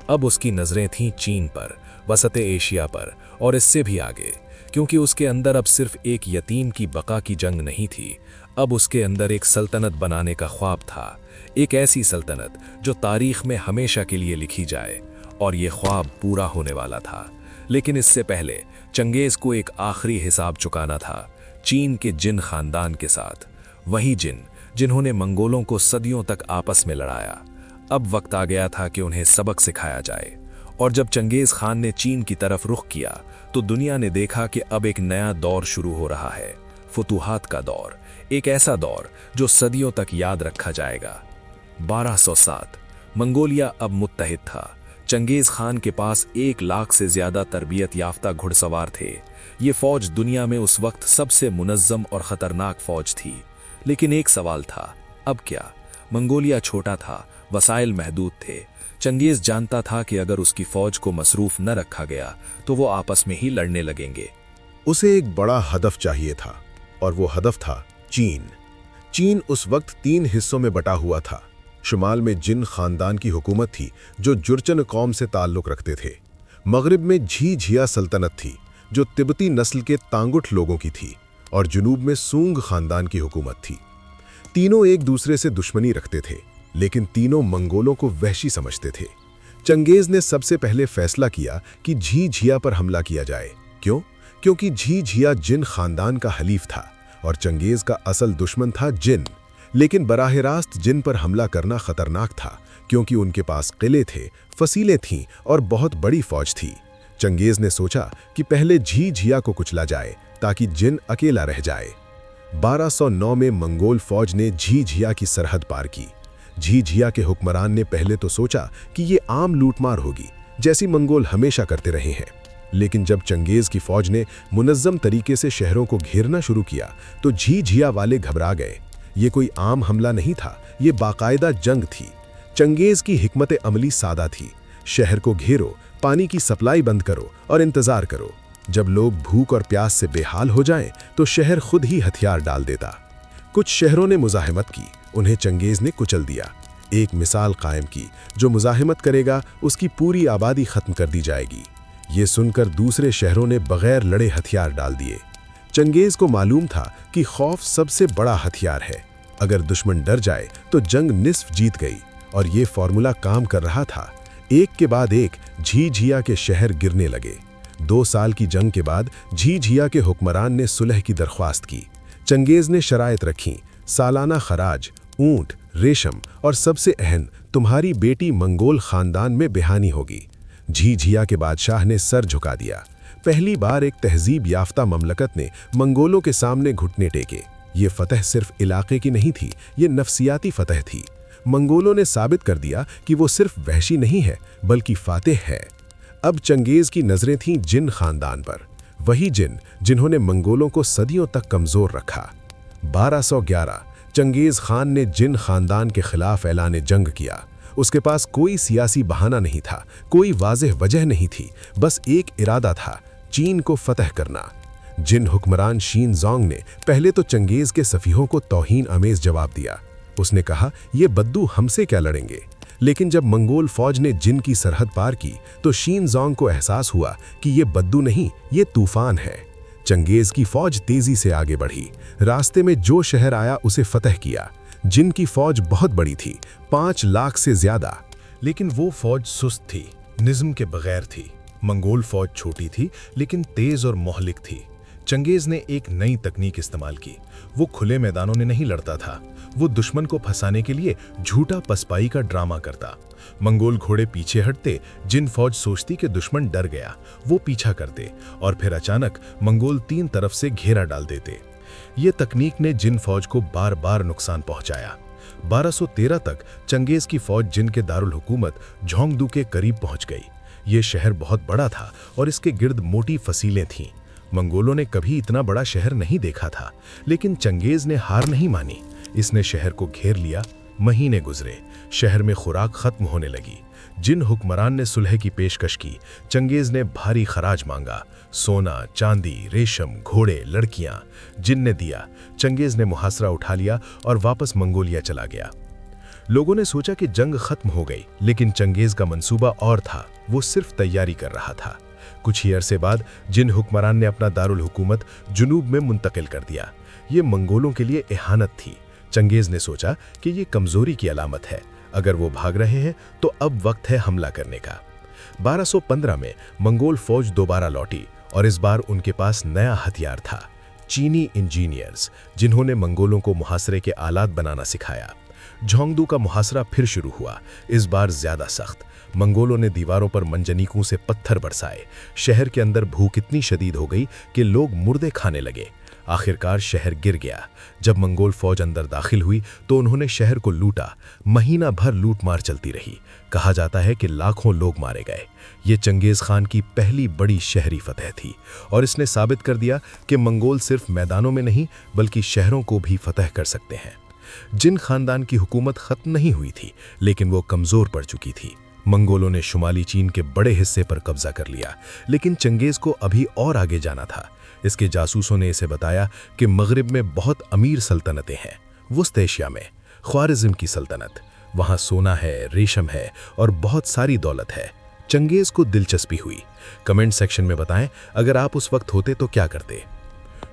अब उसकी नज़रें थीं चीन पर, वसत एशिया पर और इससे भी आगे, क्योंकि उसके अंदर अब सिर्फ एक यतीम की बका की जंग नहीं थी। अब उसके अंदर एक सल्तनत बनाने का ख्वाब था, एक ऐसी सल्तनत जो तारीख में हमेशा के लिए लिखी जाए, और ये ख्वाब पूरा होने वाला था। लेकिन इससे पहले चंगेज को एक आखिरी हिसाब चुकाना था, चीन के जिन खानदान के साथ, वही जिन जिन्होंने मंगोलों को सदियों तक आपस में लड़ाया। अब वक्त आ गया था कि उन्हें सबक सिखाया जाए। और जब चंगेज खान ने चीन की तरफ रुख किया तो दुनिया ने देखा कि अब एक नया दौर शुरू हो रहा है, फुतूहात का दौर, एक ऐसा दौर जो सदियों तक याद रखा जाएगा। 1207 मंगोलिया अब मुत्तहिद था। चंगेज खान के पास 1 लाख से ज्यादा तरबियत याफ्ता घुड़सवार थे। ये फौज दुनिया में उस वक्त सबसे मुनज़्ज़म और खतरनाक फौज थी। लेकिन एक सवाल था, अब क्या? मंगोलिया छोटा था, वसाइल महदूद थे। चंगेज जानता था कि अगर उसकी फौज को मसरूफ न रखा गया तो वो आपस में ही लड़ने लगेंगे। उसे एक बड़ा हदफ चाहिए था, और वो हदफ था चीन। चीन उस वक्त 3 हिस्सों में बटा हुआ था। शुमाल में जिन खानदान की हुकूमत थी जो जुर्चन कौम से ताल्लुक रखते थे। मगरिब में झिया सल्तनत थी जो तिब्बती नस्ल के तांगुठ लोगों की थी, और जुनूब में सूंग खानदान की हुकूमत थी। तीनों एक दूसरे से दुश्मनी रखते थे, लेकिन तीनों मंगोलों को वहशी समझते थे। चंगेज ने सबसे पहले फैसला किया कि झी-झिया पर हमला किया जाए। क्यों? क्योंकि झी-झिया जिन खानदान का हलीफ था और चंगेज का असल दुश्मन था जिन। लेकिन बराह रास्त जिन पर हमला करना खतरनाक था, क्योंकि उनके पास किले थे, फसीलें थीं और बहुत बड़ी फौज थी। चंगेज ने सोचा कि पहले झी-झिया को कुचला जाए ताकि जिन अकेला रह जाए। 1209 में मंगोल फौज ने झी-झिया की सरहद पार की। झी-झिया के हुक्मरान ने पहले तो सोचा कि ये आम लूटमार होगी, जैसी मंगोल हमेशा करते रहे हैं। लेकिन जब चंगेज की फौज ने मुनज़्ज़म तरीके से शहरों को घेरना शुरू किया तो झी-झिया वाले घबरा गए। ये कोई आम हमला नहीं था, ये बाकायदा जंग थी। चंगेज की हिकमत अमली सादा थी। शहर को घेरो, पानी की सप्लाई बंद करो और इंतजार करो। जब लोग भूख और प्यास से बेहाल हो जाएं, तो शहर खुद ही हथियार डाल देता। कुछ शहरों ने मुजाहिमत की, उन्हें चंगेज ने कुचल दिया। एक मिसाल कायम की, जो मुजाहिमत करेगा उसकी पूरी आबादी खत्म कर दी जाएगी। ये सुनकर दूसरे शहरों ने बगैर लड़े हथियार डाल दिए। चंगेज को मालूम था कि खौफ सबसे बड़ा हथियार है। अगर दुश्मन डर जाए तो जंग निस्फ जीत गई, और ये फॉर्मूला काम कर रहा था। एक के बाद एक झी-झिया के शहर गिरने लगे। 2 साल की जंग के बाद झी-झिया के हुक्मरान ने सुलह की दरख्वास्त की। चंगेज ने शराइत रखी, सालाना खराज, ऊंट, रेशम और सबसे अहम, तुम्हारी बेटी मंगोल खानदान में बेहानी होगी। झी-झिया के बादशाह ने सर झुका दिया। पहली बार एक तहजीब याफ्ता ममलकत ने मंगोलों के सामने घुटने टेके। ये फतह सिर्फ इलाके की नहीं थी, ये नफसियाती फतह थी। मंगोलों ने साबित कर दिया कि वो सिर्फ वहशी नहीं है, बल्कि फातेह है। अब चंगेज की नजरें थीं जिन खानदान पर, वही जिन जिन्होंने मंगोलों को सदियों तक कमजोर रखा। 1211 चंगेज खान ने जिन खानदान के खिलाफ ऐलान जंग किया। उसके पास कोई सियासी बहाना नहीं था, कोई वाज़ेह वजह नहीं थी, बस एक इरादा था, चीन को फतह करना। जिन हुक्मरान शीन जोंग ने पहले तो चंगेज के सफीहों को तौहीन अमेज जवाब दिया। उसने कहा, ये बद्दू हमसे क्या लड़ेंगे। लेकिन जब मंगोल फौज ने जिन की सरहद पार की तो शीन जोंग को एहसास हुआ कि ये बद्दू नहीं, ये तूफान है। चंगेज की फौज तेजी से आगे बढ़ी। रास्ते में जो शहर आया उसे फतह किया। जिन की फौज बहुत बड़ी थी, 5 लाख से ज्यादा। लेकिन वो फौज सुस्त थी, निज़्म के बगैर थी। मंगोल फौज छोटी थी लेकिन तेज और मोहलिक थी। चंगेज ने एक नई तकनीक इस्तेमाल की। वो खुले मैदानों में नहीं लड़ता था, वो दुश्मन को फंसाने के लिए झूठा पसपाई का ड्रामा करता। मंगोल घोड़े पीछे हटते, जिन फौज सोचती कि दुश्मन डर गया, वो पीछा करते और फिर अचानक मंगोल 3 तरफ से घेरा डाल देते। ये तकनीक ने जिन फौज को बार बार नुकसान पहुंचाया। 1213 तक चंगेज की फौज जिन के दारुल हुकूमत झोंगदू के करीब पहुंच गई। ये शहर बहुत बड़ा था और इसके गिर्द मोटी फसीलें थीं। मंगोलों ने कभी इतना बड़ा शहर नहीं देखा था, लेकिन चंगेज ने हार नहीं मानी। इसने शहर को घेर लिया। महीने गुजरे, शहर में खुराक खत्म होने लगी। जिन हुक्मरान ने सुलह की पेशकश की, चंगेज ने भारी खराज मांगा। सोना, चांदी, रेशम, घोड़े, लड़कियां। जिन ने दिया। चंगेज ने मुहासरा उठा लिया और वापस मंगोलिया चला गया। लोगों ने सोचा कि जंग खत्म हो गई, लेकिन चंगेज का मंसूबा और था। वो सिर्फ तैयारी कर रहा था। कुछ ही अरसे बाद जिन हुक्मरान ने अपना दारुल हुकूमत जुनूब में मुंतकिल कर दिया। ये मंगोलों के लिए इहानत थी। चंगेज ने सोचा कि ये कमजोरी की अलामत है। अगर वो भाग रहे हैं तो अब वक्त है हमला करने का। 1215 में मंगोल फौज दोबारा लौटी और इस बार उनके पास नया हथियार था, चीनी इंजीनियर्स, जिन्होंने मंगोलों को मुहासरे के आलात बनाना सिखाया। झोंगदू का मुहासरा फिर शुरू हुआ, इस बार ज्यादा सख्त। मंगोलों ने दीवारों पर मंजनीकों से पत्थर बरसाए। शहर के अंदर भूख इतनी शदीद हो गई कि लोग मुर्दे खाने लगे। आखिरकार शहर गिर गया। जब मंगोल फौज अंदर दाखिल हुई तो उन्होंने शहर को लूटा। महीना भर लूटमार चलती रही। कहा जाता है कि लाखों लोग मारे गए। ये चंगेज खान की पहली बड़ी शहरी फतह थी और इसने साबित कर दिया कि मंगोल सिर्फ मैदानों में नहीं बल्कि शहरों को भी फतह कर सकते हैं। जिन खानदान की हुकूमत खत्म नहीं हुई थी, लेकिन वो कमजोर पड़ चुकी थी। मंगोलों ने शुमाली चीन के बड़े हिस्से पर कब्जा कर लिया, लेकिन चंगेज को अभी और आगे जाना था। इसके जासूसों ने इसे बताया कि मगरिब में बहुत अमीर सल्तनतें हैं। वुस्त एशिया में ख्वारिज़्म की सल्तनत, वहाँ सोना है, रेशम है और बहुत सारी दौलत है। चंगेज को दिलचस्पी हुई। कमेंट सेक्शन में बताएं, अगर आप उस वक्त होते तो क्या करते।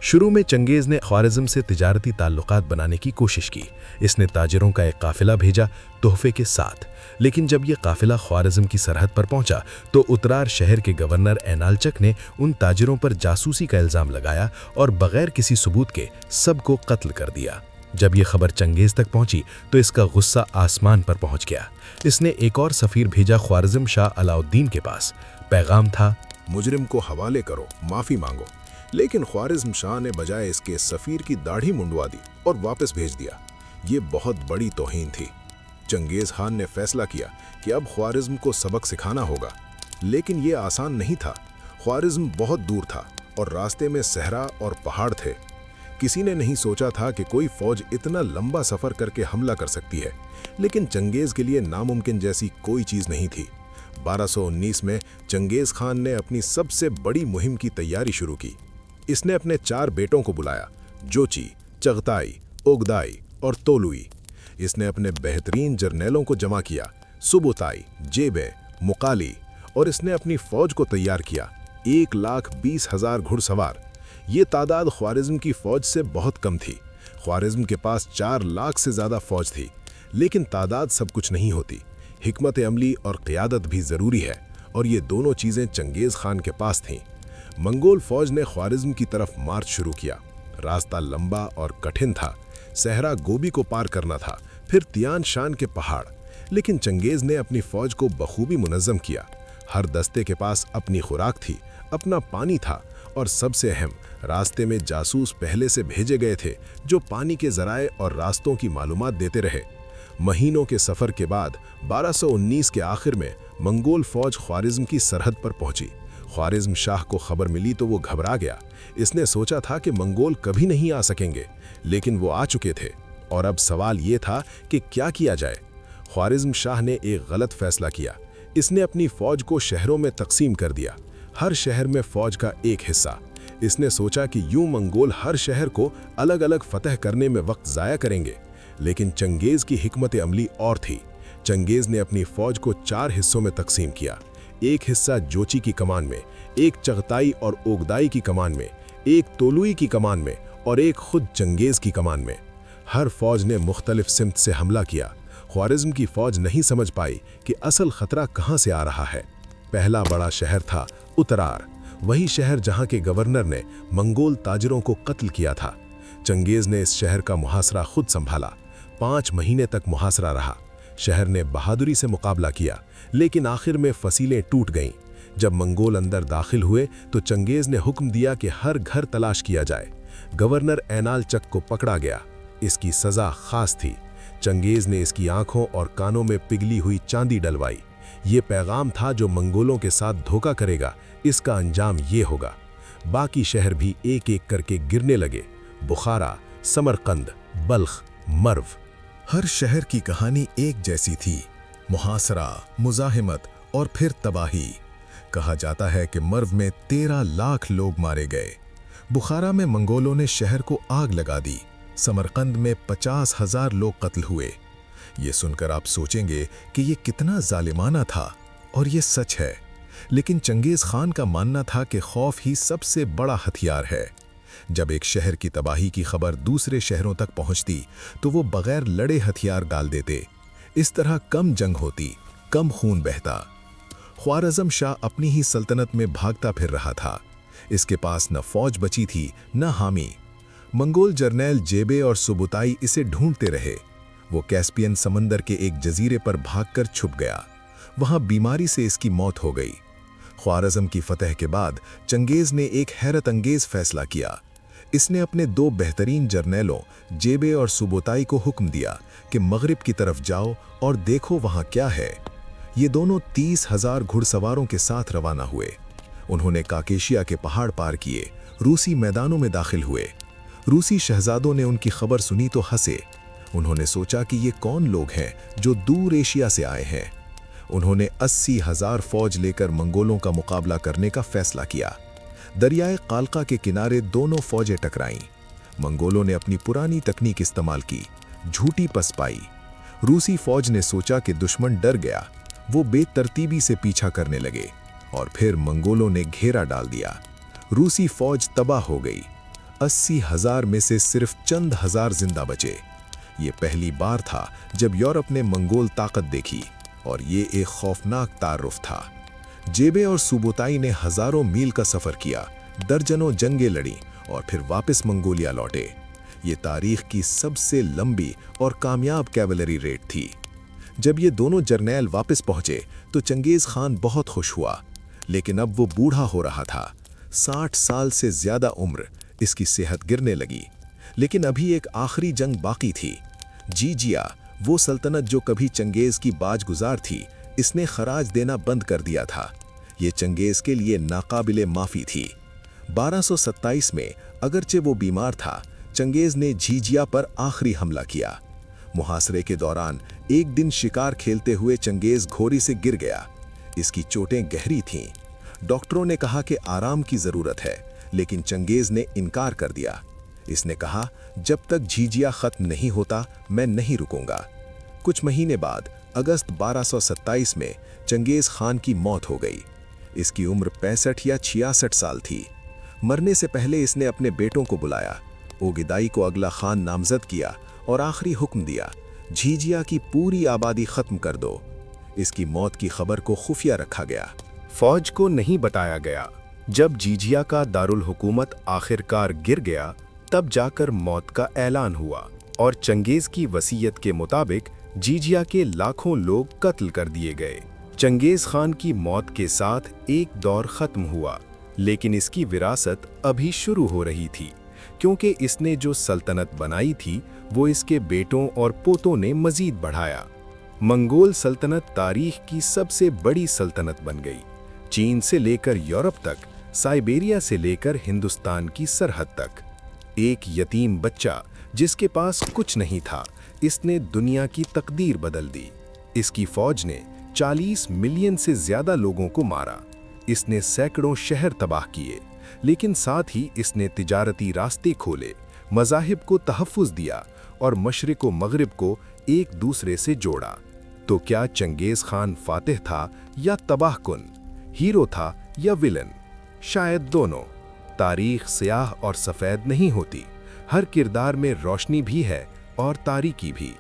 शुरू में चंगेज़ ने ख्वारिज़म से तिजारती ताल्लुकात बनाने की कोशिश की। इसने ताजिरों का एक काफ़िला भेजा तोहफे के साथ, लेकिन जब ये काफ़िला ख्वारिज़म की सरहद पर पहुंचा तो उतरार शहर के गवर्नर एनालचक ने उन ताजिरों पर जासूसी का इल्ज़ाम लगाया और बगैर किसी सबूत के सबको कत्ल कर दिया। जब ये खबर चंगेज़ तक पहुंची तो इसका गुस्सा आसमान पर पहुंच गया। इसने एक और सफ़ीर भेजा ख्वारिज़म शाह अलाउद्दीन के पास। पैगाम था, मुजरिम को हवाले करो, माफ़ी मांगो। लेकिन ख्वारिज़म शाह ने बजाय इसके सफ़ीर की दाढ़ी मुंडवा दी और वापस भेज दिया। ये बहुत बड़ी तौहीन थी। चंगेज़ खान ने फैसला किया कि अब ख्वारिज़म को सबक सिखाना होगा, लेकिन ये आसान नहीं था। ख्वारिज़म बहुत दूर था और रास्ते में सहरा और पहाड़ थे। किसी ने नहीं सोचा था कि कोई फौज इतना लंबा सफ़र करके हमला कर सकती है, लेकिन चंगेज़ के लिए नामुमकिन जैसी कोई चीज़ नहीं थी। 1219 में चंगेज़ खान ने अपनी सबसे बड़ी मुहिम की तैयारी शुरू की। इसने अपने 4 बेटों को बुलाया, जोची, चगताई, ओगदाई और तोलुई। इसने अपने बेहतरीन जर्नैलों को जमा किया, सुबुताई, जेबे, मुकाली, और इसने अपनी फौज को तैयार किया, 1,20,000 घुड़सवार। ये तादाद ख्वारिज़म की फौज से बहुत कम थी। ख्वारिज़म के पास 4 लाख से ज़्यादा फौज थी, लेकिन तादाद सब कुछ नहीं होती। हिकमत अमली और क़ियादत भी ज़रूरी है, और ये दोनों चीज़ें चंगेज़ खान के पास थीं। मंगोल फौज ने ख्वारिज़म की तरफ मार्च शुरू किया। रास्ता लंबा और कठिन था। सहरा गोबी को पार करना था, फिर तियान शान के पहाड़। लेकिन चंगेज़ ने अपनी फौज को बखूबी मुनज़्ज़म किया। हर दस्ते के पास अपनी खुराक थी, अपना पानी था, और सबसे अहम, रास्ते में जासूस पहले से भेजे गए थे जो पानी के ज़राए और रास्तों की मालूमात देते रहे। महीनों के सफ़र के बाद 1219 के आखिर में मंगोल फौज ख्वारिज़म की सरहद पर पहुंची। ख्वारिज़म शाह को खबर मिली तो वो घबरा गया। इसने सोचा था कि मंगोल कभी नहीं आ सकेंगे, लेकिन वो आ चुके थे, और अब सवाल ये था कि क्या किया जाए। ख्वारिज़म शाह ने एक गलत फैसला किया। इसने अपनी फ़ौज को शहरों में तकसीम कर दिया, हर शहर में फ़ौज का एक हिस्सा। इसने सोचा कि यूं मंगोल हर शहर को अलग अलग फतह करने में वक्त ज़ाया करेंगे, लेकिन चंगेज़ की हिकमत अमली और थी। चंगेज़ ने अपनी फ़ौज को 4 हिस्सों में तकसीम किया। एक हिस्सा जोची की कमान में, एक चगताई और ओगदाई की कमान में, एक तोलुई की कमान में, और एक खुद चंगेज़ की कमान में। हर फौज ने मुख्तलिफ सिमत से हमला किया। ख्वारिज़म की फौज नहीं समझ पाई कि असल खतरा कहाँ से आ रहा है। पहला बड़ा शहर था उतरार, वही शहर जहाँ के गवर्नर ने मंगोल ताजिरों को कत्ल किया था। चंगेज़ ने इस शहर का मुहासरा खुद संभाला। 5 महीने तक मुहासरा रहा। शहर ने बहादुरी से मुकाबला किया, लेकिन आखिर में फसीलें टूट गईं। जब मंगोल अंदर दाखिल हुए तो चंगेज़ ने हुक्म दिया कि हर घर तलाश किया जाए। गवर्नर एनालचक को पकड़ा गया। इसकी सज़ा खास थी। चंगेज़ ने इसकी आंखों और कानों में पिघली हुई चांदी डलवाई। ये पैगाम था, जो मंगोलों के साथ धोखा करेगा इसका अंजाम ये होगा। बाकी शहर भी एक एक करके गिरने लगे। बुखारा, समरकंद, बल्ख, मर्व। हर शहर की कहानी एक जैसी थी, मुहासरा, मुज़ाहिमत और फिर तबाही। कहा जाता है कि मर्व में 13 लाख लोग मारे गए। बुखारा में मंगोलों ने शहर को आग लगा दी। समरकंद में 50,000 लोग कत्ल हुए। ये सुनकर आप सोचेंगे कि ये कितना जालिमाना था, और ये सच है। लेकिन चंगेज़ खान का मानना था कि खौफ ही सबसे बड़ा हथियार है। जब एक शहर की तबाही की खबर दूसरे शहरों तक पहुंचती तो वो बगैर लड़े हथियार डाल देते। इस तरह कम जंग होती, कम खून बहता। ख्वारिज़म शाह अपनी ही सल्तनत में भागता फिर रहा था। इसके पास न फौज बची थी न हामी। मंगोल जर्नैल जेबे और सुबुताई इसे ढूंढते रहे। वो कैस्पियन समंदर के एक जजीरे पर भागकर छुप गया। वहां बीमारी से इसकी मौत हो गई। ख्वारिज़म की फतह के बाद चंगेज़ ने एक हैरत अंगेज़ फैसला किया। इसने अपने 2 बेहतरीन जर्नैलों जेबे और सुबुताई को हुक्म दिया कि मगरिब की तरफ जाओ और देखो वहां क्या है। ये दोनों 30,000 घुड़सवारों के साथ रवाना हुए। उन्होंने काकेशिया के पहाड़ पार किए, रूसी मैदानों में दाखिल हुए। रूसी शहजादों ने उनकी खबर सुनी तो हंसे। उन्होंने सोचा कि ये कौन लोग हैं जो दूर एशिया से आए हैं। उन्होंने 80,000 फौज लेकर मंगोलों का मुकाबला करने का फैसला किया। दरियाए कालका के किनारे दोनों फौजें टकराईं। मंगोलों ने अपनी पुरानी तकनीक इस्तेमाल की, झूठी पसपाई। रूसी फौज ने सोचा कि दुश्मन डर गया। वो बेतरतीबी से पीछा करने लगे, और फिर मंगोलों ने घेरा डाल दिया। रूसी फौज तबाह हो गई। 80,000 में से सिर्फ चंद हजार जिंदा बचे। ये पहली बार था जब यूरोप ने मंगोल ताकत देखी और ये एक खौफनाक तारुफ था। जेबे और सुबुताई ने हजारों मील का सफर किया, दर्जनों जंगें लड़ी और फिर वापस मंगोलिया लौटे। ये तारीख की सबसे लंबी और कामयाब कैवलरी रेड थी। जब ये दोनों जर्नैल वापस पहुंचे तो चंगेज खान बहुत खुश हुआ, लेकिन अब वो बूढ़ा हो रहा था। 60 साल से ज्यादा उम्र, इसकी सेहत गिरने लगी। लेकिन अभी एक आखिरी जंग बाकी थी। जीजिया, वो सल्तनत जो कभी चंगेज की बाजगुजार थी, इसने खराज देना बंद कर दिया था। ये चंगेज के लिए नाकाबिले माफी थी। 1227 में अगरचे वो बीमार था, चंगेज ने जीजिया पर आखिरी हमला किया। मुहासरे के दौरान एक दिन शिकार खेलते हुए चंगेज घोड़ी से गिर गया। इसकी चोटें गहरी थीं। डॉक्टरों ने कहा कि आराम की जरूरत है, लेकिन चंगेज ने इनकार कर दिया। इसने कहा, जब तक जीजिया खत्म नहीं होता मैं नहीं रुकूंगा। कुछ महीने बाद अगस्त 1227 में चंगेज खान की मौत हो गई। इसकी उम्र 65 या 66 साल थी। मरने से पहले इसने अपने बेटों को बुलाया, ओगिदाई को अगला खान नामजद किया और आखिरी हुक्म दिया, झीजिया की पूरी आबादी खत्म कर दो। इसकी मौत की खबर को खुफिया रखा गया। फौज को नहीं बताया गया। जब जीजिया का दारुल हुकूमत आखिरकार गिर गया, तब जाकर मौत का ऐलान हुआ और चंगेज की वसीयत के मुताबिक जीजिया के लाखों लोग कत्ल कर दिए गए। चंगेज खान की मौत के साथ एक दौर खत्म हुआ, लेकिन इसकी विरासत अभी शुरू हो रही थी, क्योंकि इसने जो सल्तनत बनाई थी वो इसके बेटों और पोतों ने मजीद बढ़ाया। मंगोल सल्तनत तारीख की सबसे बड़ी सल्तनत बन गई। चीन से लेकर यूरोप तक, साइबेरिया से लेकर हिंदुस्तान की सरहद तक। एक यतीम बच्चा जिसके पास कुछ नहीं था, इसने दुनिया की तकदीर बदल दी। इसकी फौज ने 40 मिलियन से ज्यादा लोगों को मारा। इसने सैकड़ों शहर तबाह किए, लेकिन साथ ही इसने तिजारती रास्ते खोले, मज़ाहिब को तहफ़्फ़ुज़ दिया और मशरिक़ व मग़रिब को एक दूसरे से जोड़ा। तो क्या चंगेज़ खान फातिह था या तबाहकुन, हीरो था या विलन? शायद दोनों। तारीख़ स्याह और सफ़ेद नहीं होती, हर किरदार में रोशनी भी है और तारीकी भी।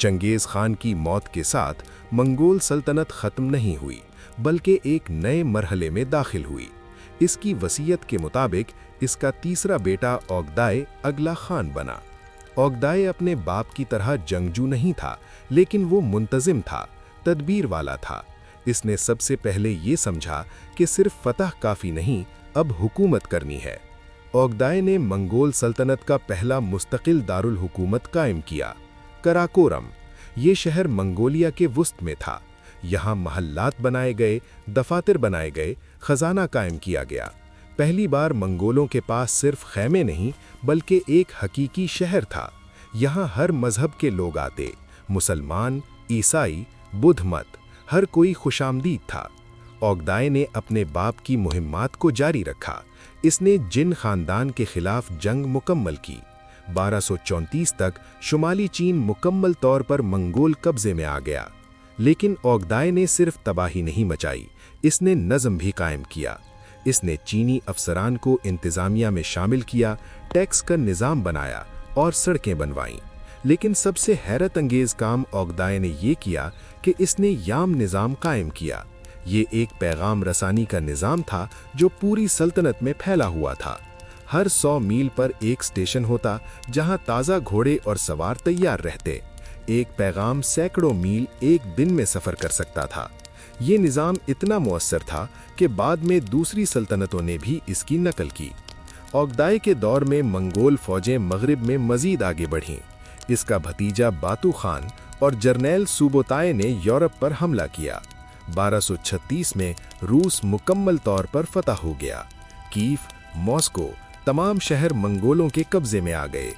चंगेज़ खान की मौत के साथ मंगोल सल्तनत ख़त्म नहीं हुई, बल्कि एक नए मरहले में दाखिल हुई। इसकी वसीयत के मुताबिक इसका तीसरा बेटा ओगदाई अगला खान बना। ओगदाई अपने बाप की तरह जंगजू नहीं था, लेकिन वो मुंतजिम था, तदबीर वाला था। इसने सबसे पहले ये समझा कि सिर्फ फतह काफ़ी नहीं, अब हुकूमत करनी है। ओगदाई ने मंगोल सल्तनत का पहला मुस्तकिल दारुल हुकूमत कायम किया, कराकोरम। ये शहर मंगोलिया के वुस्त में था। यहाँ महल्लात बनाए गए, दफातर बनाए गए, खजाना कायम किया गया। पहली बार मंगोलों के पास सिर्फ खैमे नहीं, बल्कि एक हकीकी शहर था। यहाँ हर मजहब के लोग आते, मुसलमान, ईसाई, बुद्ध मत, हर कोई खुशामदीद था। ओगदाई ने अपने बाप की मुहिम्मात को जारी रखा। इसने जिन खानदान के खिलाफ जंग मुकम्मल की। 1234 तक शुमाली चीन मुकम्मल तौर पर मंगोल कब्जे में आ गया। लेकिन ओगदाई ने सिर्फ तबाही नहीं मचाई, इसने नज़म भी कायम किया। इसने चीनी अफसरान को इंतज़ामिया में शामिल किया, टैक्स का निज़ाम बनाया और सड़कें बनवाईं। लेकिन सबसे हैरत अंगेज़ काम ओगदाई ने ये किया कि इसने याम निज़ाम कायम किया। ये एक पैगाम रसानी का निज़ाम था जो पूरी सल्तनत में फैला हुआ था। हर 100 मील पर एक स्टेशन होता जहां ताज़ा घोड़े और सवार तैयार रहते। एक पैगाम सैकड़ों मील एक दिन में सफ़र कर सकता था। ये निज़ाम इतना मुअस्सर था कि बाद में दूसरी सल्तनतों ने भी इसकी नकल की। ओगदाई के दौर में मंगोल फ़ौजें मग़रिब में मज़ीद आगे बढ़ीं। इसका भतीजा बातू खान और जर्नैल सुबोताई ने यूरोप पर हमला किया। 1236 में रूस मुकम्मल तौर पर फतह हो गया। कीव, मॉस्को, तमाम शहर मंगोलों के कब्जे में आ गए।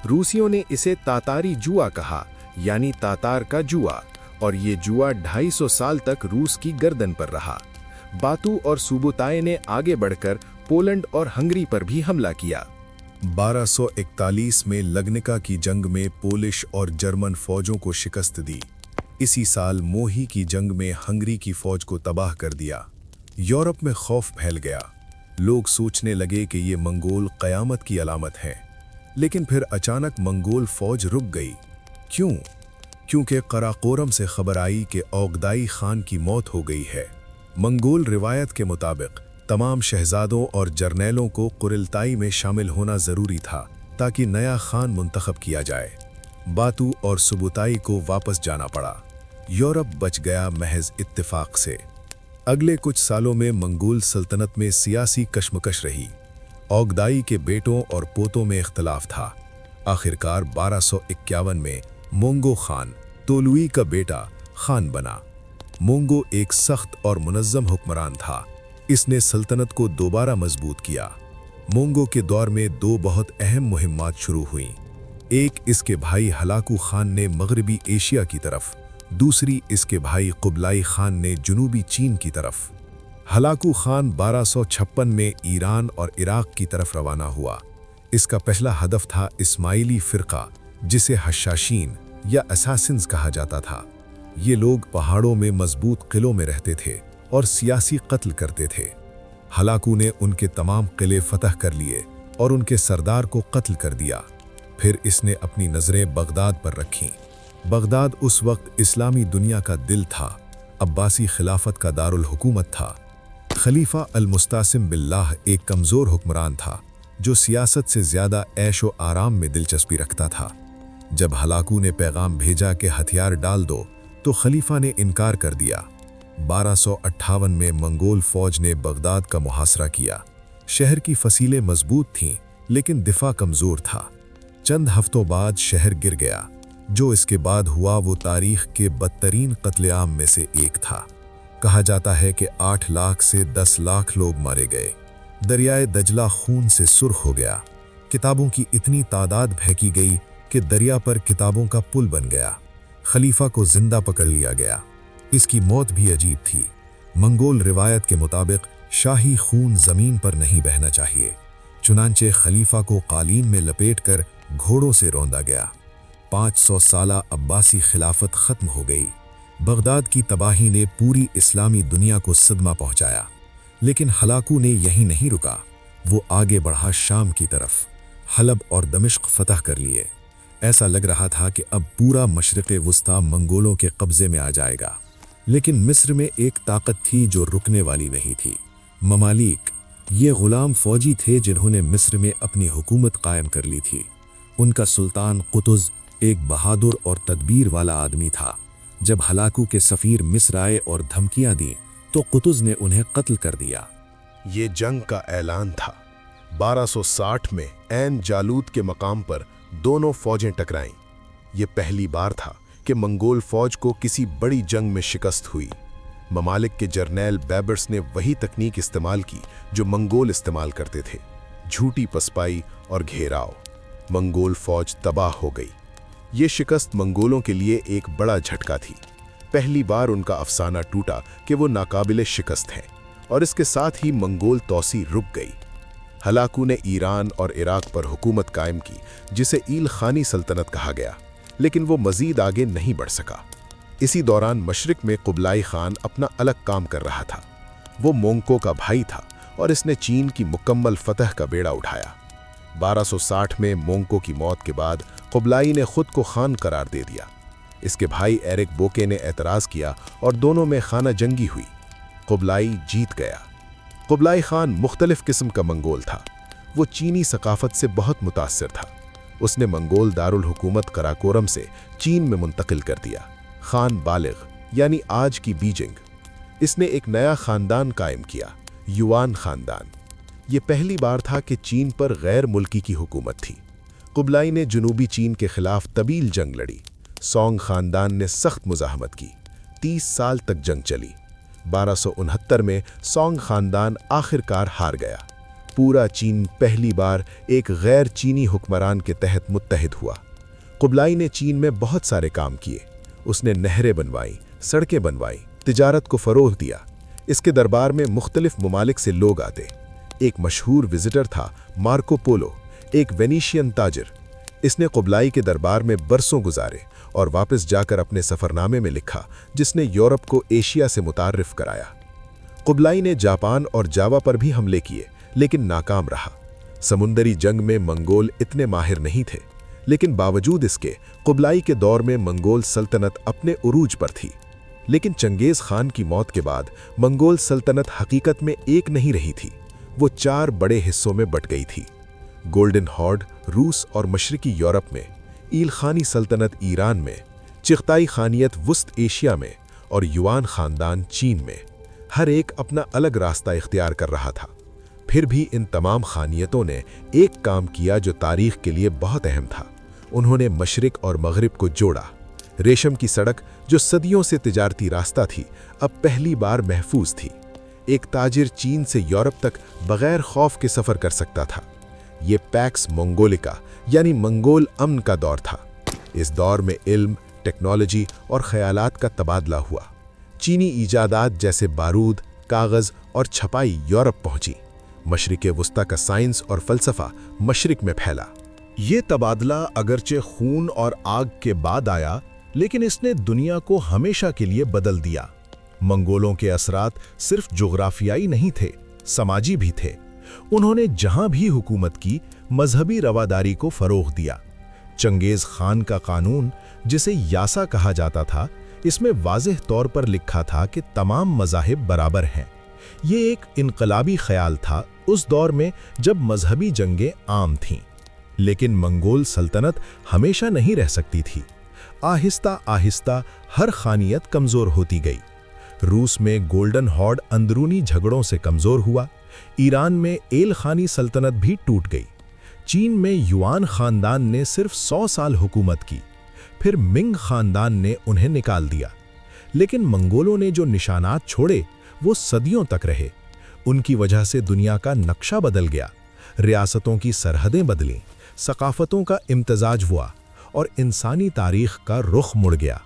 रूसियों ने इसे तातारी जुआ कहा, यानी तातार का जुआ, और ये जुआ 250 साल तक रूस की गर्दन पर रहा। बातू और सुबोताई ने आगे बढ़कर पोलैंड और हंगरी पर भी हमला किया। 1241 में लगनिका की जंग में पोलिश और जर्मन फौजों को शिकस्त दी। इसी साल मोही की जंग में हंगरी की फौज को तबाह कर दिया। यूरोप में खौफ फैल गया। लोग सोचने लगे कि ये मंगोल क़यामत की अलामत है, लेकिन फिर अचानक मंगोल फौज रुक गई। क्यों? क्योंकि कराकोरम से खबर आई कि औगदाई खान की मौत हो गई है। मंगोल रिवायत के मुताबिक तमाम शहजादों और जर्नैलों को कुरिलताई में शामिल होना ज़रूरी था ताकि नया खान मुंतखब किया जाए। बातू और सुबुताई को वापस जाना पड़ा। यूरोप बच गया महज इत्तेफाक से। अगले कुछ सालों में मंगोल सल्तनत में सियासी कशमकश रही। औगदाई के बेटों और पोतों में इख्तलाफ था। आखिरकार 1251 में मोंगो खान तोलुई का बेटा खान बना। मोंगो एक सख्त और मुनज़्ज़म हुक्मरान था। इसने सल्तनत को दोबारा मजबूत किया। मोंगो के दौर में दो बहुत अहम मुहिम्मात शुरू हुईं। एक इसके भाई हलाकू खान ने मगरबी एशिया की तरफ, दूसरी इसके भाई कुबलाई खान ने जुनूबी चीन की तरफ। हलाकू खान 1256 में ईरान और इराक की तरफ रवाना हुआ। इसका पहला हदफ था इस्माइली फ़िरका, जिसे हशाशीन या असासिन्स कहा जाता था। ये लोग पहाड़ों में मजबूत किलों में रहते थे और सियासी कत्ल करते थे। हलाकू ने उनके तमाम किले फतह कर लिए और उनके सरदार को कत्ल कर दिया। फिर इसने अपनी नज़रें बगदाद पर रखीं। बगदाद उस वक्त इस्लामी दुनिया का दिल था, अब्बासी खिलाफत का दारुल हुकूमत था। खलीफा अल-मुस्तासिम बिल्लाह एक कमज़ोर हुक्मरान था जो सियासत से ज़्यादा ऐश व आराम में दिलचस्पी रखता था। जब हलाकू ने पैगाम भेजा कि हथियार डाल दो तो खलीफा ने इनकार कर दिया। 1258 में मंगोल फ़ौज ने बगदाद का मुहासरा किया। शहर की फसीलें मजबूत थीं लेकिन दिफा कमज़ोर था। चंद हफ्तों बाद शहर गिर गया। जो इसके बाद हुआ वो तारीख़ के बदतरीन कत्लेआम में से एक था। कहा जाता है कि 8 लाख से 10 लाख लोग मारे गए। दरियाए दजला खून से सुर्ख हो गया। किताबों की इतनी तादाद फेंकी गई कि दरिया पर किताबों का पुल बन गया। खलीफा को जिंदा पकड़ लिया गया। इसकी मौत भी अजीब थी। मंगोल रिवायत के मुताबिक शाही खून ज़मीन पर नहीं बहना चाहिए, चुनांचे खलीफा को कालीन में लपेटकर घोड़ों से रौंदा गया। 500 साला अब्बासी खिलाफत ख़त्म हो गई। बगदाद की तबाही ने पूरी इस्लामी दुनिया को सदमा पहुंचाया। लेकिन हलाकू ने यहीं नहीं रुका। वो आगे बढ़ा शाम की तरफ। हलब और दमिश्क फतह कर लिए। ऐसा लग रहा था कि अब पूरा मशरिक़ वुस्ता मंगोलों के कब्ज़े में आ जाएगा। लेकिन मिस्र में एक ताकत थी जो रुकने वाली नहीं थी। ममालिक, ये ग़ुलाम फ़ौजी थे जिन्होंने मिस्र में अपनी हुकूमत कायम कर ली थी। उनका सुल्तान कुतुज़ एक बहादुर और तदबीर वाला आदमी था। जब हलाकू के सफ़ीर मिस्र आए और धमकियां दी तो कुतुज़ ने उन्हें कत्ल कर दिया। ये जंग का ऐलान था। 1260 में ऐन जालूत के मकाम पर दोनों फौजें टकराईं। ये पहली बार था कि मंगोल फौज को किसी बड़ी जंग में शिकस्त हुई। ममालिक के जर्नैल बैबर्स ने वही तकनीक इस्तेमाल की जो मंगोल इस्तेमाल करते थे, झूठी पसपाई और घेराव। मंगोल फौज तबाह हो गई। ये शिकस्त मंगोलों के लिए एक बड़ा झटका थी। पहली बार उनका अफसाना टूटा कि वो नाकाबिले शिकस्त हैं, और इसके साथ ही मंगोल तौसी रुक गई। हलाकू ने ईरान और इराक पर हुकूमत कायम की, जिसे ईल खानी सल्तनत कहा गया, लेकिन वो मज़ीद आगे नहीं बढ़ सका। इसी दौरान मशरिक में कुबलाई खान अपना अलग काम कर रहा था। वो मोंको का भाई था और इसने चीन की मुकम्मल फतह का बेड़ा उठाया। 1260 में मोंको की मौत के बाद कुबलाई ने खुद को खान करार दे दिया। इसके भाई एरिक बोके ने एतराज़ किया और दोनों में खाना जंगी हुई। कुबलाई जीत गया। कुबलाई खान मुख्तलिफ किस्म का मंगोल था। वो चीनी सकाफत से बहुत मुतासिर था। उसने मंगोल दारुल हुकूमत कराकोरम से चीन में मुंतकिल कर दिया। खान बालिग यानी आज की बीजिंग। इसने एक नया ख़ानदान कायम किया, युआन ख़ानदान। ये पहली बार था कि चीन पर गैर मुल्की की हुकूमत थी। कुबलाई ने जनूबी चीन के खिलाफ तवील जंग लड़ी। सोंग ख़ानदान ने सख्त मुज़ाहमत की। 30 साल तक जंग चली। 1269 में सोंग ख़ानदान आखिरकार हार गया। पूरा चीन पहली बार एक गैर चीनी हुक्मरान के तहत मुत्तहिद हुआ। कुबलाई ने चीन में बहुत सारे काम किए। उसने नहरें बनवाई, सड़कें बनवाई, तिजारत को फ़रोग़ दिया। इसके दरबार में मुख्तलिफ ममालिक से लोग आते। एक मशहूर विजिटर था मार्को पोलो, एक वेनीशियन ताजिर। इसने कुबलाई के दरबार में बरसों गुजारे और वापस जाकर अपने सफ़रनामे में लिखा, जिसने यूरोप को एशिया से मुतारिफ कराया। कुबलाई ने जापान और जावा पर भी हमले किए, लेकिन नाकाम रहा। समुंदरी जंग में मंगोल इतने माहिर नहीं थे, लेकिन बावजूद इसके कुबलाई के दौर में मंगोल सल्तनत अपने उरूज पर थी। लेकिन चंगेज़ खान की मौत के बाद मंगोल सल्तनत हकीकत में एक नहीं रही थी, वो 4 बड़े हिस्सों में बट गई थी। गोल्डन हॉर्ड रूस और मशरकी यूरोप में, ईल खानी सल्तनत ईरान में, चिख्ताई खानियत वुस्त एशिया में और युआन खानदान चीन में। हर एक अपना अलग रास्ता इख्तियार कर रहा था। फिर भी इन तमाम खानियतों ने एक काम किया जो तारीख के लिए बहुत अहम था। उन्होंने मशरिक और मगरिब को जोड़ा। रेशम की सड़क जो सदियों से तिजारती रास्ता थी, अब पहली बार महफूज थी। एक ताजिर चीन से यूरोप तक बगैर खौफ के सफ़र कर सकता था। ये पैक्स मंगोलिका यानी मंगोल अमन का दौर था। इस दौर में इल्म, टेक्नोलॉजी और ख्यालात का तबादला हुआ। चीनी ईजादात जैसे बारूद, कागज़ और छपाई यूरोप पहुंची। मशरिक़ वुस्ता का साइंस और फ़लसफ़ा मशरिक़ में फैला। ये तबादला अगरचे खून और आग के बाद आया, लेकिन इसने दुनिया को हमेशा के लिए बदल दिया। मंगोलों के असरात सिर्फ जोग्राफियाई नहीं थे, समाजी भी थे। उन्होंने जहां भी हुकूमत की, मजहबी रवादारी को फ़रोग़ दिया। चंगेज़ खान का कानून, जिसे यासा कहा जाता था, इसमें वाज़ेह तौर पर लिखा था कि तमाम मज़ाहिब बराबर हैं। ये एक इनकलाबी ख्याल था उस दौर में जब मजहबी जंगें आम थीं। लेकिन मंगोल सल्तनत हमेशा नहीं रह सकती थी। आहिस्ता आहिस्ता हर खानियत कमज़ोर होती गई। रूस में गोल्डन हॉर्ड अंदरूनी झगड़ों से कमज़ोर हुआ। ईरान में एल खानी सल्तनत भी टूट गई। चीन में युआन ख़ानदान ने सिर्फ 100 साल हुकूमत की, फिर मिंग ख़ानदान ने उन्हें निकाल दिया। लेकिन मंगोलों ने जो निशानात छोड़े वो सदियों तक रहे। उनकी वजह से दुनिया का नक्शा बदल गया, रियासतों की सरहदें बदलीं, सकाफ़तों का इम्तजाज हुआ और इंसानी तारीख़ का रुख मुड़ गया।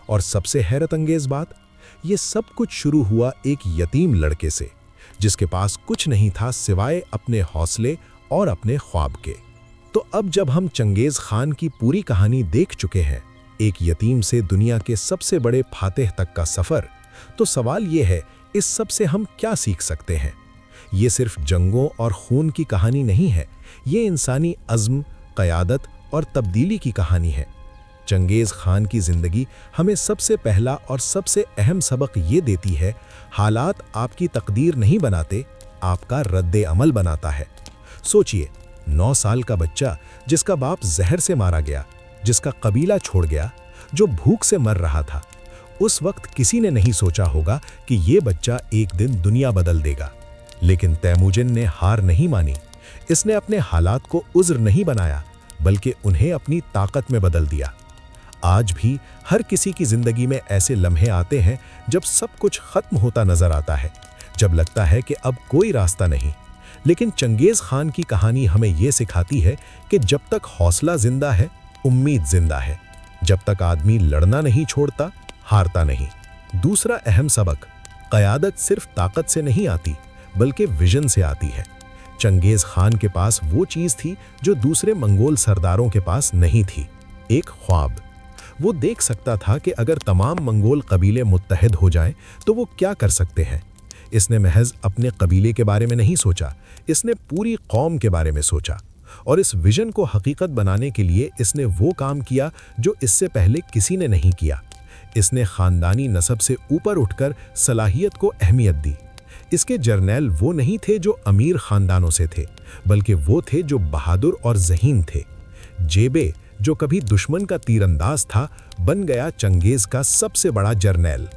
और सबसे हैरत अंगेज़ बात, ये सब कुछ शुरू हुआ एक यतीम लड़के से, जिसके पास कुछ नहीं था सिवाय अपने हौसले और अपने ख्वाब के। तो अब जब हम चंगेज़ खान की पूरी कहानी देख चुके हैं, एक यतीम से दुनिया के सबसे बड़े फातेह तक का सफ़र, तो सवाल ये है, इस सब से हम क्या सीख सकते हैं? ये सिर्फ जंगों और खून की कहानी नहीं है, ये इंसानी अज़्म, क़यादत और तब्दीली की कहानी है। चंगेज़ खान की ज़िंदगी हमें सबसे पहला और सबसे अहम सबक ये देती है, हालात आपकी तकदीर नहीं बनाते, आपका रद्द अमल बनाता है। सोचिए, 9 साल का बच्चा जिसका बाप जहर से मारा गया, जिसका कबीला छोड़ गया, जो भूख से मर रहा था। उस वक्त किसी ने नहीं सोचा होगा कि ये बच्चा एक दिन दुनिया बदल देगा। लेकिन तैमूजिन ने हार नहीं मानी। इसने अपने हालात को उज़्र नहीं बनाया, बल्कि उन्हें अपनी ताकत में बदल दिया। आज भी हर किसी की ज़िंदगी में ऐसे लम्हे आते हैं जब सब कुछ ख़त्म होता नज़र आता है, जब लगता है कि अब कोई रास्ता नहीं। लेकिन चंगेज़ खान की कहानी हमें ये सिखाती है कि जब तक हौसला ज़िंदा है, उम्मीद ज़िंदा है। जब तक आदमी लड़ना नहीं छोड़ता, हारता नहीं। दूसरा अहम सबक, क़यादत सिर्फ ताकत से नहीं आती, बल्कि विजन से आती है। चंगेज़ खान के पास वो चीज़ थी जो दूसरे मंगोल सरदारों के पास नहीं थी, एक ख्वाब। वो देख सकता था कि अगर तमाम मंगोल कबीले मुत्तहिद हो जाएं तो वो क्या कर सकते हैं। इसने महज अपने कबीले के बारे में नहीं सोचा, इसने पूरी कौम के बारे में सोचा। और इस विजन को हकीकत बनाने के लिए इसने वो काम किया जो इससे पहले किसी ने नहीं किया। इसने ख़ानदानी नसब से ऊपर उठकर सलाहियत को अहमियत दी। इसके जर्नैल वो नहीं थे जो अमीर ख़ानदानों से थे, बल्कि वो थे जो बहादुर और ज़हीन थे। जेबे, जो कभी दुश्मन का तीरंदाज था, बन गया चंगेज़ का सबसे बड़ा जर्नैल।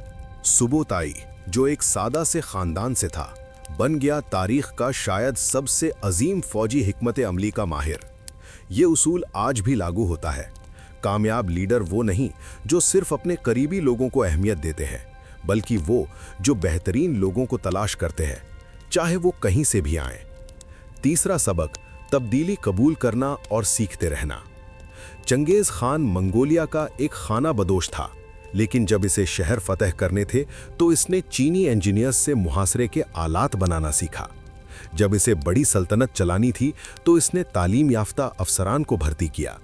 सुबोताई, जो एक सादा से ख़ानदान से था, बन गया तारीख़ का शायद सबसे अजीम फ़ौजी हिकमत अमली का माहिर। ये उसूल आज भी लागू होता है। कामयाब लीडर वो नहीं जो सिर्फ अपने करीबी लोगों को अहमियत देते हैं, बल्कि वो जो बेहतरीन लोगों को तलाश करते हैं, चाहे वो कहीं से भी आएं। तीसरा सबक, तब्दीली कबूल करना और सीखते रहना। चंगेज़ खान मंगोलिया का एक खाना बदोश था, लेकिन जब इसे शहर फतह करने थे तो इसने चीनी इंजीनियर्स से मुहासरे के आलात बनाना सीखा। जब इसे बड़ी सल्तनत चलानी थी तो इसने तालीम याफ्ता अफसरान को भर्ती किया।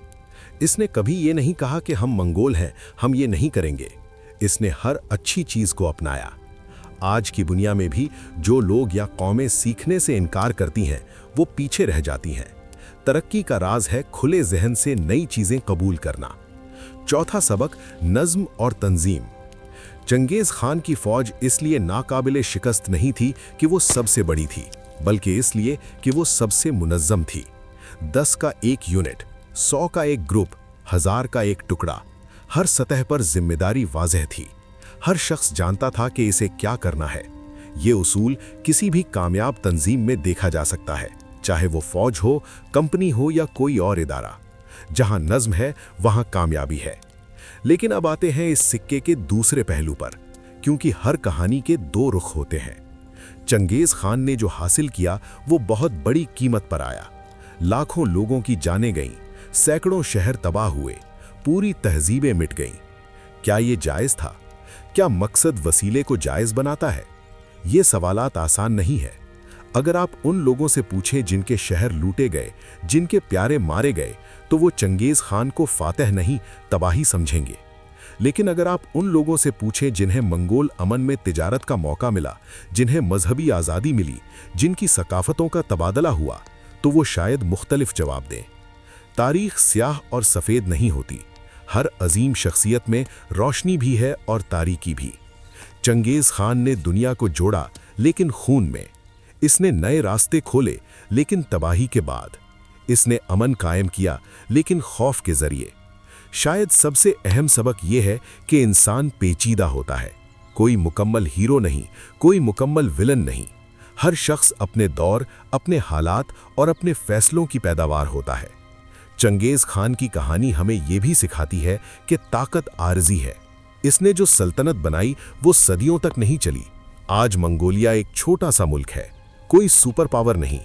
इसने कभी ये नहीं कहा कि हम मंगोल हैं, हम ये नहीं करेंगे। इसने हर अच्छी चीज़ को अपनाया। आज की दुनिया में भी जो लोग या कौमें सीखने से इनकार करती हैं वो पीछे रह जाती हैं। तरक्की का राज है खुले जहन से नई चीजें कबूल करना। चौथा सबक, नज्म और तंजीम। चंगेज खान की फौज इसलिए नाकाबिले शिकस्त नहीं थी कि वो सबसे बड़ी थी, बल्कि इसलिए कि वो सबसे मुनज़्ज़म थी। 10 का एक यूनिट, 100 का एक ग्रुप, 1000 का एक टुकड़ा, हर सतह पर जिम्मेदारी वाज़ेह थी। हर शख्स जानता था कि इसे क्या करना है। ये उसूल किसी भी कामयाब तंजीम में देखा जा सकता है, चाहे वो फौज हो, कंपनी हो या कोई और इदारा। जहां नज्म है वहां कामयाबी है। लेकिन अब आते हैं इस सिक्के के दूसरे पहलू पर, क्योंकि हर कहानी के दो रुख होते हैं। चंगेज खान ने जो हासिल किया वो बहुत बड़ी कीमत पर आया। लाखों लोगों की जानें गईं, सैकड़ों शहर तबाह हुए, पूरी तहजीबें मिट गईं। क्या ये जायज़ था? क्या मकसद वसीले को जायज़ बनाता है? ये सवालात आसान नहीं है। अगर आप उन लोगों से पूछें जिनके शहर लूटे गए, जिनके प्यारे मारे गए, तो वो चंगेज खान को फातह नहीं, तबाही समझेंगे। लेकिन अगर आप उन लोगों से पूछें जिन्हें मंगोल अमन में तिजारत का मौका मिला, जिन्हें मजहबी आज़ादी मिली, जिनकी सकाफतों का तबादला हुआ, तो वो शायद मुख्तलिफ जवाब दें। तारीख स्याह और सफ़ेद नहीं होती। हर अजीम शख्सियत में रोशनी भी है और तारीकी भी। चंगेज खान ने दुनिया को जोड़ा, लेकिन खून में। इसने नए रास्ते खोले, लेकिन तबाही के बाद। इसने अमन कायम किया, लेकिन खौफ के जरिए। शायद सबसे अहम सबक यह है कि इंसान पेचीदा होता है। कोई मुकम्मल हीरो नहीं, कोई मुकम्मल विलन नहीं। हर शख्स अपने दौर, अपने हालात और अपने फैसलों की पैदावार होता है। चंगेज खान की कहानी हमें यह भी सिखाती है कि ताकत आरजी है। इसने जो सल्तनत बनाई वो सदियों तक नहीं चली। आज मंगोलिया एक छोटा सा मुल्क है, कोई सुपर पावर नहीं,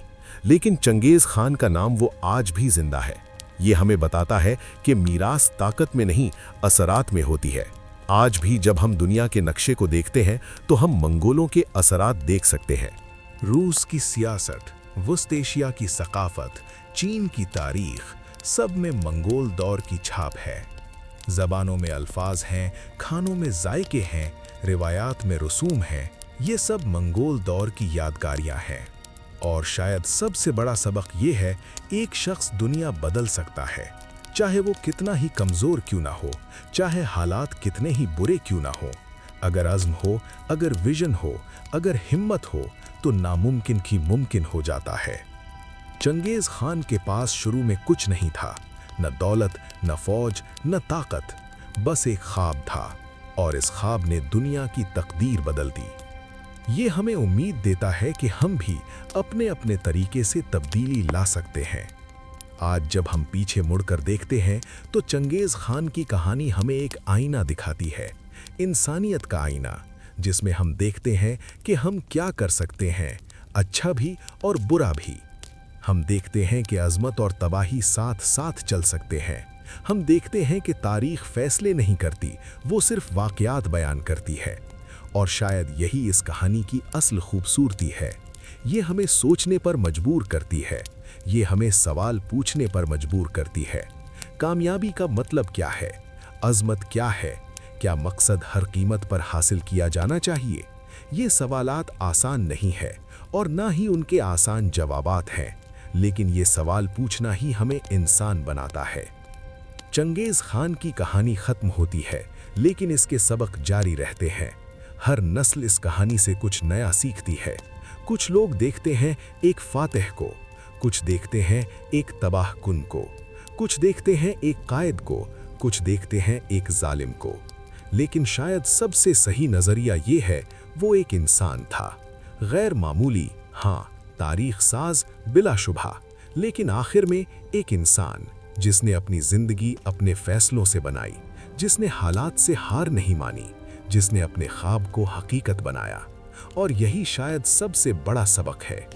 लेकिन चंगेज खान का नाम वो आज भी जिंदा है। ये हमें बताता है कि मीरास ताकत में नहीं, असरात में होती है। आज भी जब हम दुनिया के नक्शे को देखते हैं तो हम मंगोलों के असरात देख सकते हैं। रूस की सियासत, वस्त एशिया की सकाफत, चीन की तारीख, सब में मंगोल दौर की छाप है। ज़बानों में अल्फाज हैं, खानों में जायके हैं, रिवायात में रसूम हैं। ये सब मंगोल दौर की यादगारियां हैं। और शायद सबसे बड़ा सबक ये है, एक शख्स दुनिया बदल सकता है, चाहे वो कितना ही कमज़ोर क्यों ना हो, चाहे हालात कितने ही बुरे क्यों ना हो। अगर अज़्म हो, अगर विजन हो, अगर हिम्मत हो, तो नामुमकिन की मुमकिन हो जाता है। चंगेज खान के पास शुरू में कुछ नहीं था, न दौलत, न फौज, न ताकत, बस एक ख्वाब था, और इस ख्वाब ने दुनिया की तकदीर बदल दी। ये हमें उम्मीद देता है कि हम भी अपने अपने तरीके से तब्दीली ला सकते हैं। आज जब हम पीछे मुड़कर देखते हैं तो चंगेज खान की कहानी हमें एक आईना दिखाती है, इंसानियत का आईना, जिसमें हम देखते हैं कि हम क्या कर सकते हैं, अच्छा भी और बुरा भी। हम देखते हैं कि अज़मत और तबाही साथ साथ चल सकते हैं। हम देखते हैं कि तारीख फैसले नहीं करती, वो सिर्फ वाक़यात बयान करती है। और शायद यही इस कहानी की असल खूबसूरती है। ये हमें सोचने पर मजबूर करती है, ये हमें सवाल पूछने पर मजबूर करती है। कामयाबी का मतलब क्या है? अज़मत क्या है? क्या मकसद हर कीमत पर हासिल किया जाना चाहिए? ये सवालात आसान नहीं है और ना ही उनके आसान जवाबात हैं, लेकिन ये सवाल पूछना ही हमें इंसान बनाता है। चंगेज खान की कहानी ख़त्म होती है, लेकिन इसके सबक जारी रहते हैं। हर नस्ल इस कहानी से कुछ नया सीखती है। कुछ लोग देखते हैं एक फातिह को, कुछ देखते हैं एक तबाह कुन को, कुछ देखते हैं एक कायद को, कुछ देखते हैं एक जालिम को। लेकिन शायद सबसे सही नज़रिया ये है, वो एक इंसान था, गैर मामूली, हाँ, तारीख साज बिलाशुबहा, लेकिन आखिर में एक इंसान जिसने अपनी जिंदगी अपने फैसलों से बनाई, जिसने हालात से हार नहीं मानी, जिसने अपने ख्वाब को हकीकत बनाया। और यही शायद सबसे बड़ा सबक है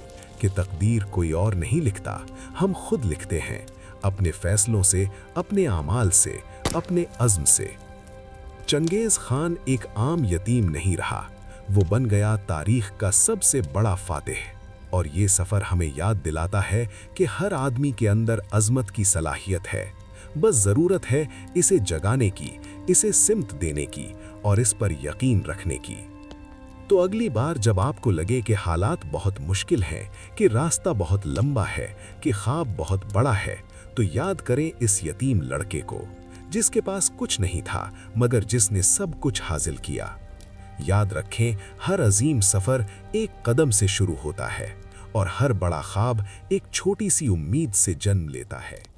कि तकदीर कोई और नहीं लिखता, हम खुद लिखते हैं, अपने फैसलों से, अपने आमाल से, अपने अज़्म से। चंगेज खान एक आम यतीम नहीं रहा, वो बन गया तारीख का सबसे बड़ा फातिह। और ये सफ़र हमें याद दिलाता है कि हर आदमी के अंदर अज़मत की सलाहियत है, बस ज़रूरत है इसे जगाने की, इसे सिमत देने की और इस पर यकीन रखने की। तो अगली बार जब आपको लगे कि हालात बहुत मुश्किल हैं, कि रास्ता बहुत लंबा है, कि ख्वाब बहुत बड़ा है, तो याद करें इस यतीम लड़के को, जिसके पास कुछ नहीं था मगर जिसने सब कुछ हासिल किया। याद रखें, हर अजीम सफ़र एक कदम से शुरू होता है और हर बड़ा ख्वाब एक छोटी सी उम्मीद से जन्म लेता है।